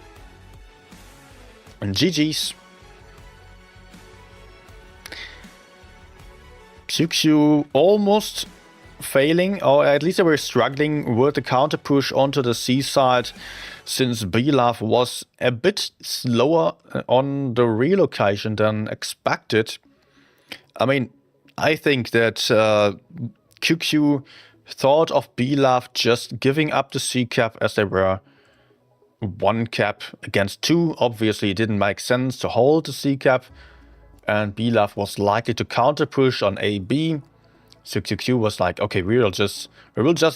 And GG's. QQ almost failing, or at least they were struggling with the counter push onto the C side, since Blitz was a bit slower on the relocation than expected. I mean, I think that QQ thought of Blitz just giving up the C cap, as they were one cap against two. Obviously, it didn't make sense to hold the C cap, and Blitz was likely to counter push on AB. So QQ was like, okay, we will just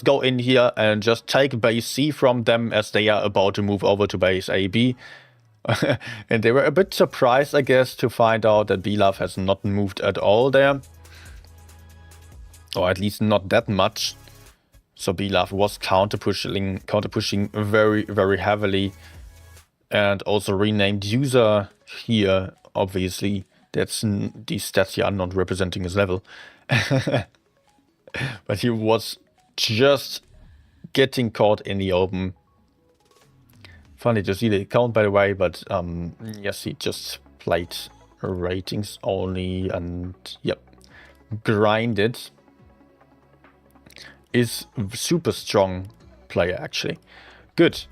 go in here and just take base C from them, as they are about to move over to base AB. And they were a bit surprised, I guess, to find out that Blitz has not moved at all there. Or at least not that much. So Blitz was counter pushing very, very heavily. And also renamed user here, obviously. These stats here are not representing his level. But he was just getting caught in the open. Funny to see the account, by the way, but yes, he just played ratings only, and yep, grinded. Is super strong player, actually. Good.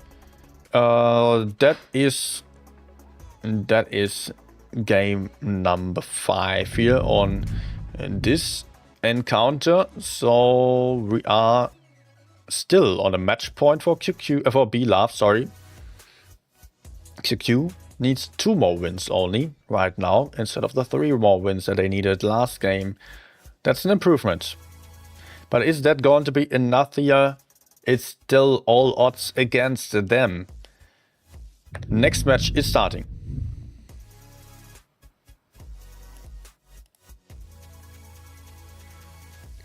That is game number 5 here on this encounter. So we are still on a match point for QQ, for Blitz, sorry. QQ needs 2 more wins only right now, instead of the 3 more wins that they needed last game. That's an improvement. But is that going to be enough here? It's still all odds against them. Next match is starting.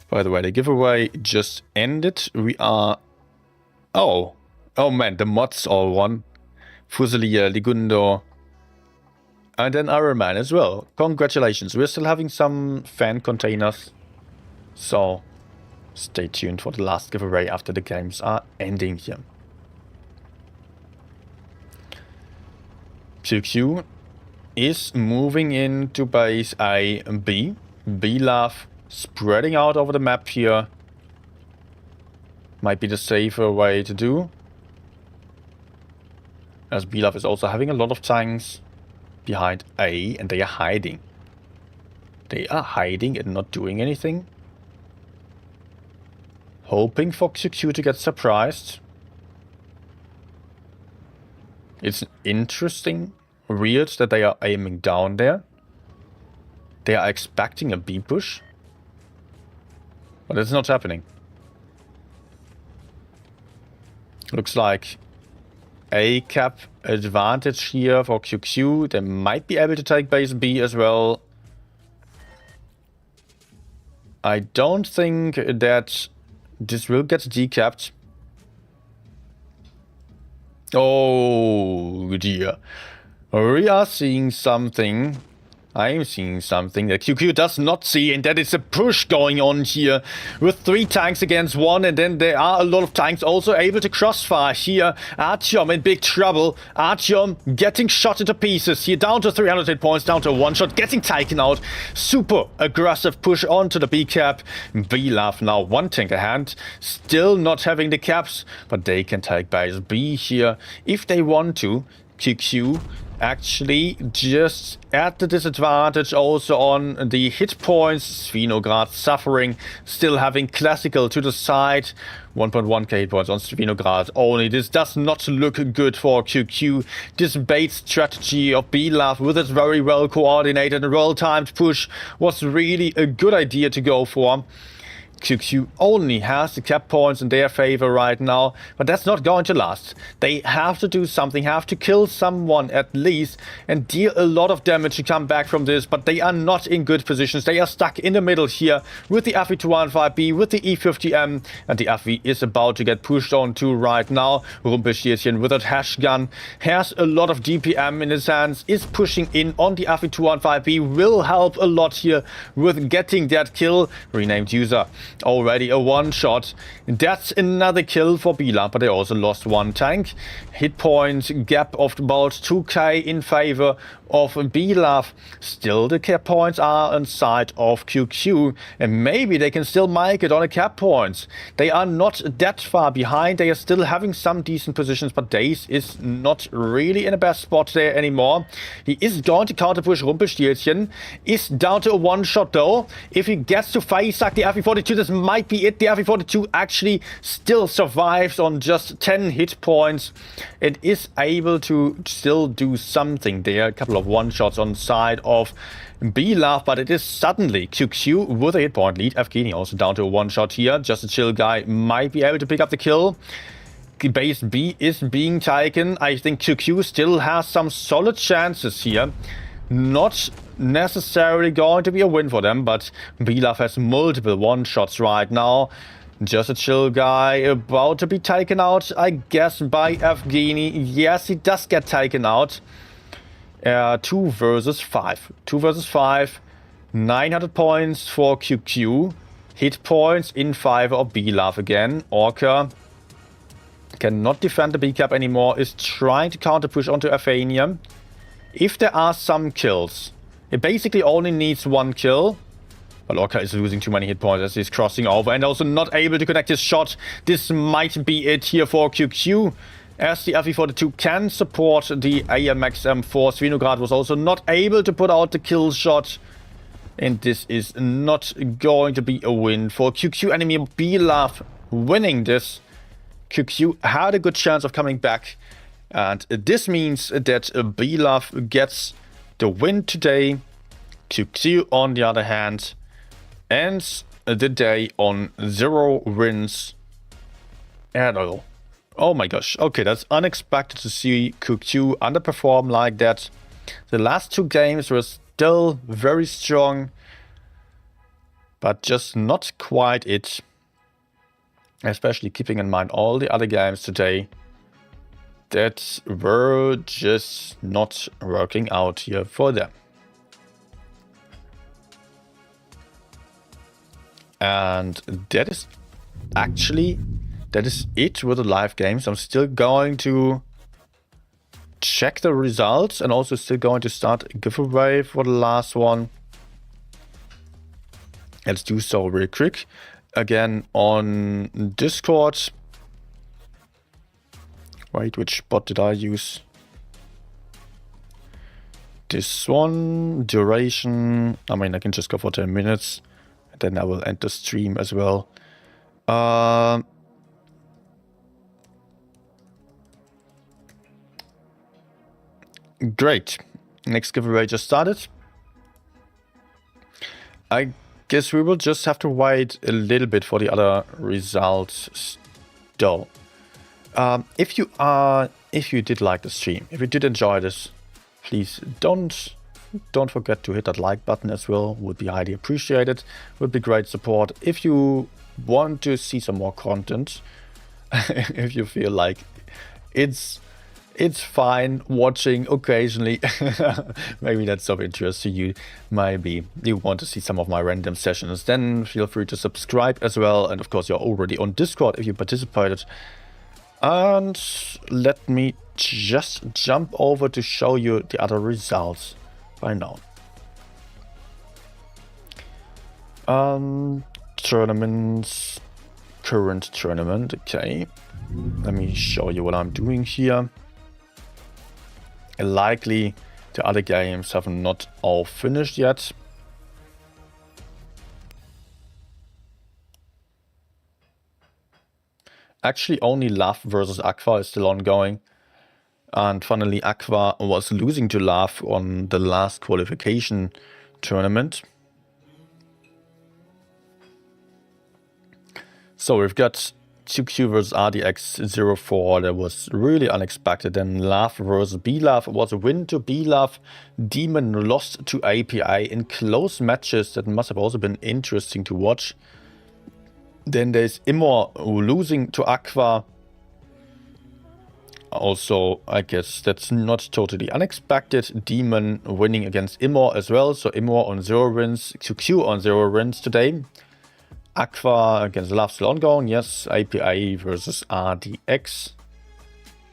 By the way, the giveaway just ended. We are... Oh man, the mods all won. Fusilier, Ligundo, and then Iron Man as well. Congratulations. We're still having some fan containers. So stay tuned for the last giveaway after the games are ending here. QQ is moving into base A and B. Blitz spreading out over the map here. Might be the safer way to do, as Blitz is also having a lot of tanks behind A, and they are hiding. They are hiding and not doing anything. Hoping for QQ to get surprised. It's interesting, weird that they are aiming down there. They are expecting a B push, but it's not happening. Looks like A cap advantage here for QQ. They might be able to take base B as well. I don't think that this will get decapped. Oh dear. We are seeing something. I'm seeing something that QQ does not see, and that is a push going on here with 3 tanks against 1, and then there are a lot of tanks also able to crossfire here. Artyom in big trouble. Artyom getting shot into pieces here, down to 300 hit points, down to 1 shot, getting taken out. Super aggressive push onto the B cap. Blitz now 1 tank ahead, still not having the caps, but they can take base B here if they want to. QQ actually just at the disadvantage also on the hit points. Svinograd suffering, still having classical to the side. 1.1k hit points on Svinograd only. This does not look good for QQ. This bait strategy of Blitz with its very well coordinated and well timed push was really a good idea to go for. QQ only has the cap points in their favor right now, but that's not going to last. They have to do something, have to kill someone at least and deal a lot of damage to come back from this, but they are not in good positions. They are stuck in the middle here with the FV215B, with the E50M, and the FV is about to get pushed on to right now. Rumpelstilzchen with that hash gun has a lot of DPM in his hands, is pushing in on the FV215B, will help a lot here with getting that kill. Renamed user. Already a one-shot. That's another kill for Bila, but they also lost one tank. Hit point gap of about 2k in favor of Bila. Still the cap points are on side of QQ, and maybe they can still make it on the cap points. They are not that far behind. They are still having some decent positions, but Daze is not really in the best spot there anymore. He is going to counter push Rumpelstilzchen. Is down to a one-shot though. If he gets to face the FV42, this might be it. The FV42 actually still survives on just 10 hit points. It is able to still do something there. A couple of one-shots on side of Bila, but it is suddenly QQ with a hit point lead. Evgeny also down to a one-shot here. Just a chill guy might be able to pick up the kill. Base B is being taken. I think QQ still has some solid chances here. Not necessarily going to be a win for them, but Bila has multiple one-shots right now. Just a chill guy about to be taken out, I guess, by Evgeny. Yes, he does get taken out. 2 versus 5. 2 versus 5. 900 points for QQ. Hit points in favor of Bila again. Orca cannot defend the B cap anymore. Is trying to counter push onto Aphania. If there are some kills, it basically only needs one kill. But Orca is losing too many hit points as he's crossing over and also not able to connect his shot. This might be it here for QQ, as the FV42 can support the AMX M4. Svinograd was also not able to put out the kill shot. And this is not going to be a win for QQ. Enemy Bila winning this. QQ had a good chance of coming back. And this means that Bila gets the win today. QQ, on the other hand, ends the day on 0 wins at all. Oh my gosh. Okay, that's unexpected to see QQ underperform like that. The last 2 games were still very strong, but just not quite it. Especially keeping in mind all the other games today that were just not working out here for them. And that is it with the live games. I'm still going to check the results and also still going to start a giveaway for the last one. Let's do so real quick. Again on Discord. Wait, which bot did I use? This one. Duration. I mean, I can just go for 10 minutes. And then I will end the stream as well. Great. Next giveaway just started. I guess we will just have to wait a little bit for the other results still. If you did like the stream, if you did enjoy this, please don't forget to hit that like button as well. Would be highly appreciated. Would be great support. If you want to see some more content, if you feel like it's fine watching occasionally, maybe that's of interest to you, maybe you want to see some of my random sessions, then feel free to subscribe as well. And of course, you're already on Discord if you participated. And let me just jump over to show you the other results by now. Tournaments, current tournament, okay. Let me show you what I'm doing here. Likely the other games have not all finished yet. Actually, only Love versus Aqua is still ongoing. And finally, Aqua was losing to Love on the last qualification tournament. So we've got 2Q versus RDX04. That was really unexpected. Then Love versus B-Love. It was a win to B-Love. Demon lost to API in close matches. That must have also been interesting to watch. Then there's Immor losing to Aqua. Also, I guess that's not totally unexpected. Demon winning against Immor as well. So Immor on 0 wins. 2Q on 0 wins today. Aqua against Love still ongoing. Yes, API versus RDX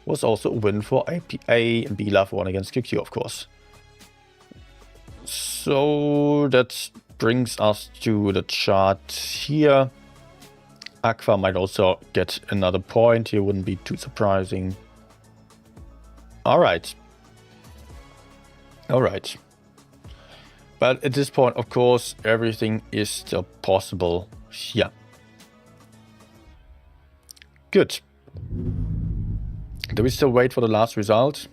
was also a win for API. And B-Love won against QQ, of course. So that brings us to the chart here. Aqua might also get another point here. Wouldn't be too surprising. Alright. Alright. But at this point, of course, everything is still possible. Yeah. Good. Do we still wait for the last result?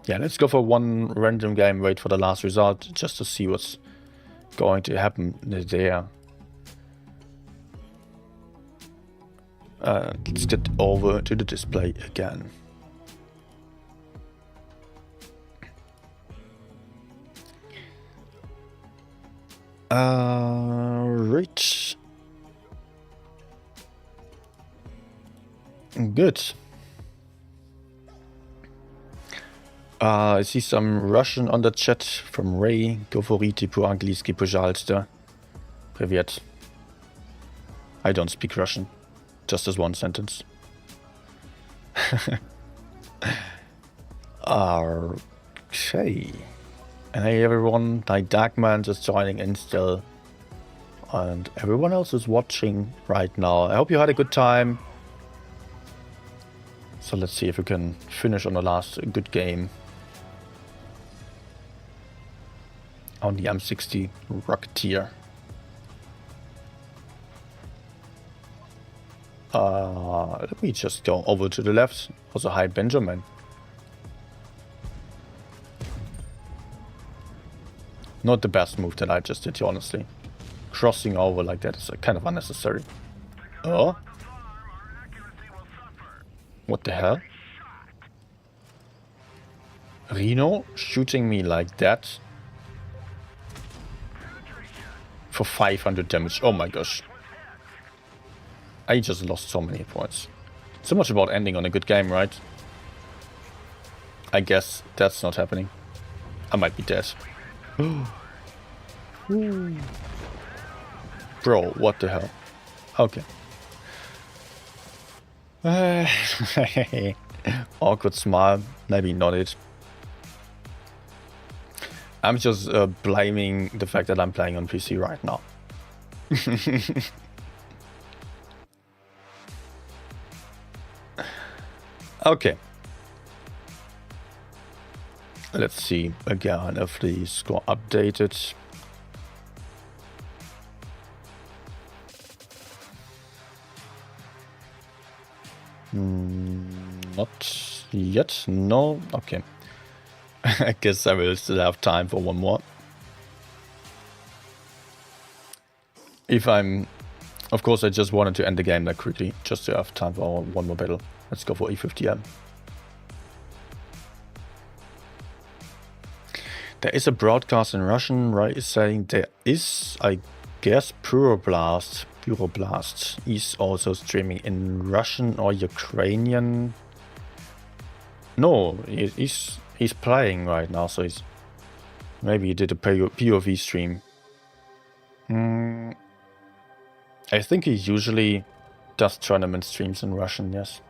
Yeah, let's go for one random game, wait for the last result, just to see what's going to happen there. Let's get over to the display again. Right. Good. I see some Russian on the chat from Ray. Govorite po angliski, пожалуйста. Привет. I don't speak Russian. Just as one sentence. Okay. And hey everyone, Darkman just joining in still. And everyone else is watching right now. I hope you had a good time. So let's see if we can finish on the last good game. On the M60 Rocketeer. Let me just go over to the left. Also, hi Benjamin. Not the best move that I just did, honestly. Crossing over like that is kind of unnecessary. Oh? What the hell? Reno shooting me like that? For 500 damage. Oh my gosh. I just lost so many points. So much about ending on a good game, right? I guess that's not happening. I might be dead. Bro, what the hell? Okay. Awkward smile. Maybe not it. I'm just blaming the fact that I'm playing on PC right now. Okay. Let's see again if the score updated. Not yet. No. Okay. I guess I will still have time for one more. If I'm... Of course, I just wanted to end the game that quickly, just to have time for one more battle. Let's go for E50M. There is a broadcast in Russian, right? It's saying there is, I guess, Puroblast is also streaming in Russian or Ukrainian. No, he's playing right now, so he's... Maybe he did a POV stream. I think he usually does tournament streams in Russian, yes.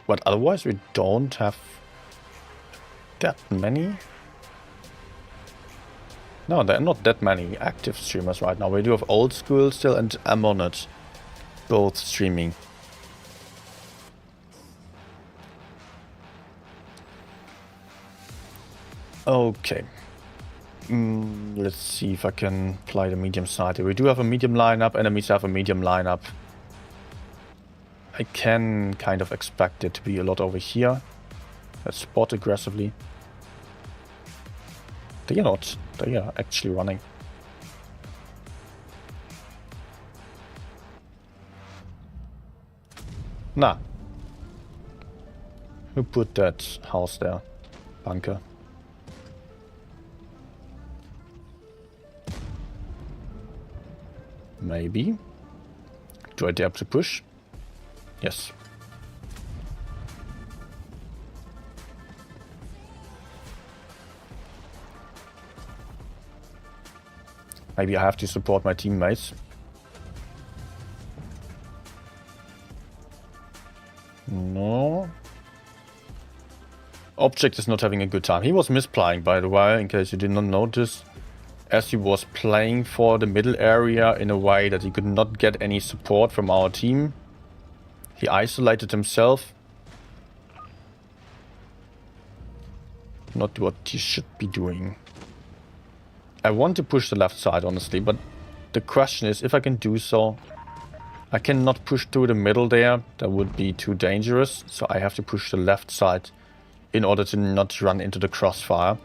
But otherwise we don't have that many. No, there are not that many active streamers right now. We do have Old School still and Amonet both streaming. Okay. Let's see if I can play the medium side. We do have a medium lineup, enemies have a medium lineup. I can kind of expect it to be a lot over here. Let's spot aggressively. They are not. They are actually running. Nah. Who put that house there? Bunker. Maybe. Do I dare to push? Yes. Maybe I have to support my teammates. No. Object is not having a good time. He was misplaying, by the way, in case you did not notice. As he was playing for the middle area in a way that he could not get any support from our team. He isolated himself. Not what he should be doing. I want to push the left side, honestly, but the question is if I can do so. I cannot push through the middle there. That would be too dangerous. So I have to push the left side in order to not run into the crossfire.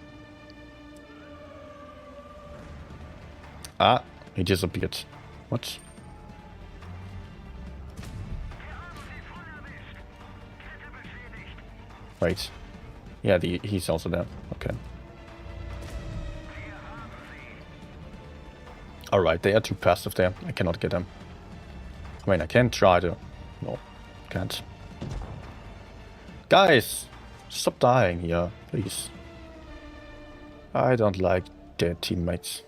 Ah, he disappeared. What? Wait. Yeah, he's also there. Okay. Alright, they are too passive there. I cannot get them. I mean, I can try to... No, can't. Guys! Stop dying here, please. I don't like their teammates.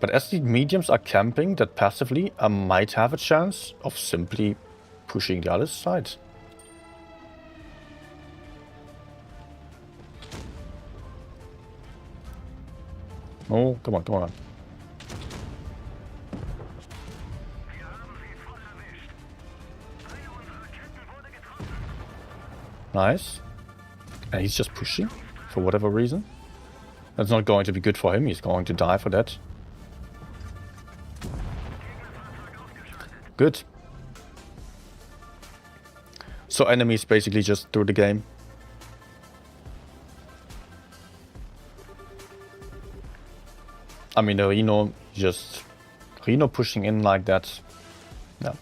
But as the mediums are camping that passively, I might have a chance of simply pushing the other side. Oh, come on, come on. Nice. And he's just pushing for whatever reason. That's not going to be good for him. He's going to die for that. Good. So enemies basically just through the game. I mean, Reno pushing in like that. Yeah.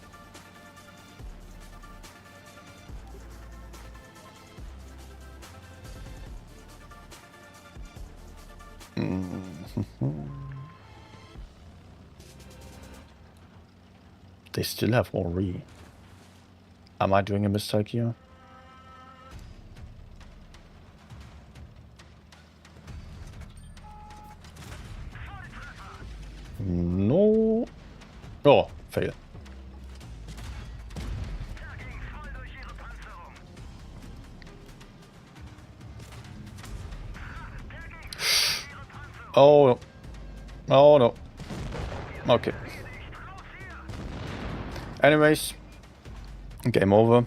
They still have Ori. Am I doing a mistake here? No. Oh, fail. Oh no. Oh no. Okay. Anyways, game over.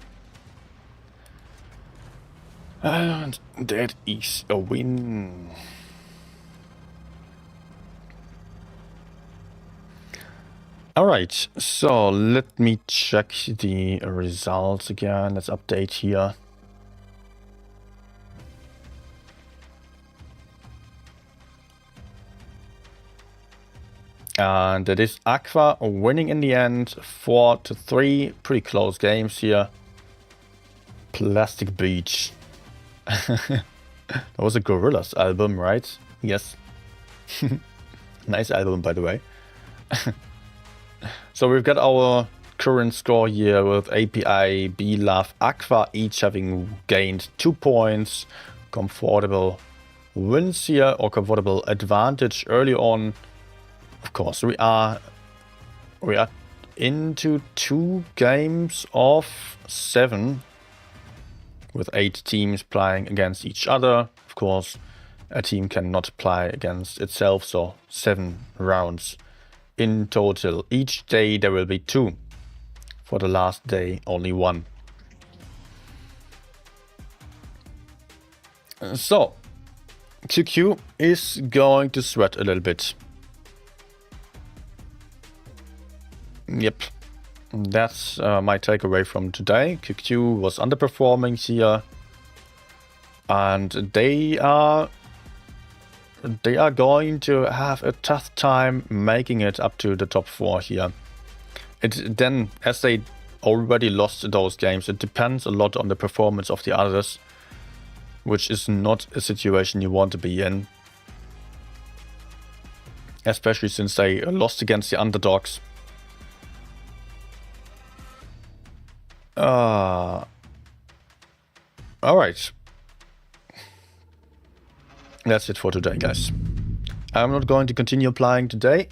And that is a win. Alright, so let me check the results again. Let's update here. And that is Aqua winning in the end, 4-3. Pretty close games here. Plastic Beach. That was a Gorillaz album, right? Yes. Nice album, by the way. So we've got our current score here with API, B-Love, Aqua each having gained 2 points. Comfortable wins here, or comfortable advantage early on. Of course, we are into 2 games of 7 with 8 teams playing against each other. Of course, a team cannot play against itself, so 7 rounds in total. Each day there will be 2. For the last day, only 1. So, QQ is going to sweat a little bit. Yep, that's my takeaway from today. QQ was underperforming here. And they are going to have a tough time making it up to the top 4 here. Then, as they already lost those games, it depends a lot on the performance of the others, which is not a situation you want to be in. Especially since they lost against the underdogs. Alright. That's it for today, guys. I'm not going to continue playing today.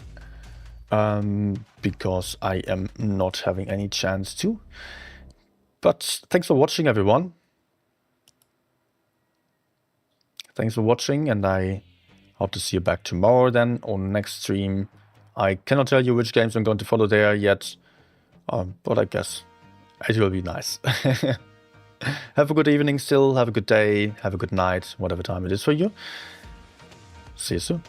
Because I am not having any chance to. But thanks for watching, everyone. Thanks for watching, and I hope to see you back tomorrow then on next stream. I cannot tell you which games I'm going to follow there yet, but I guess it will be nice. Have a good evening still, have a good day, have a good night, whatever time it is for you. See you soon.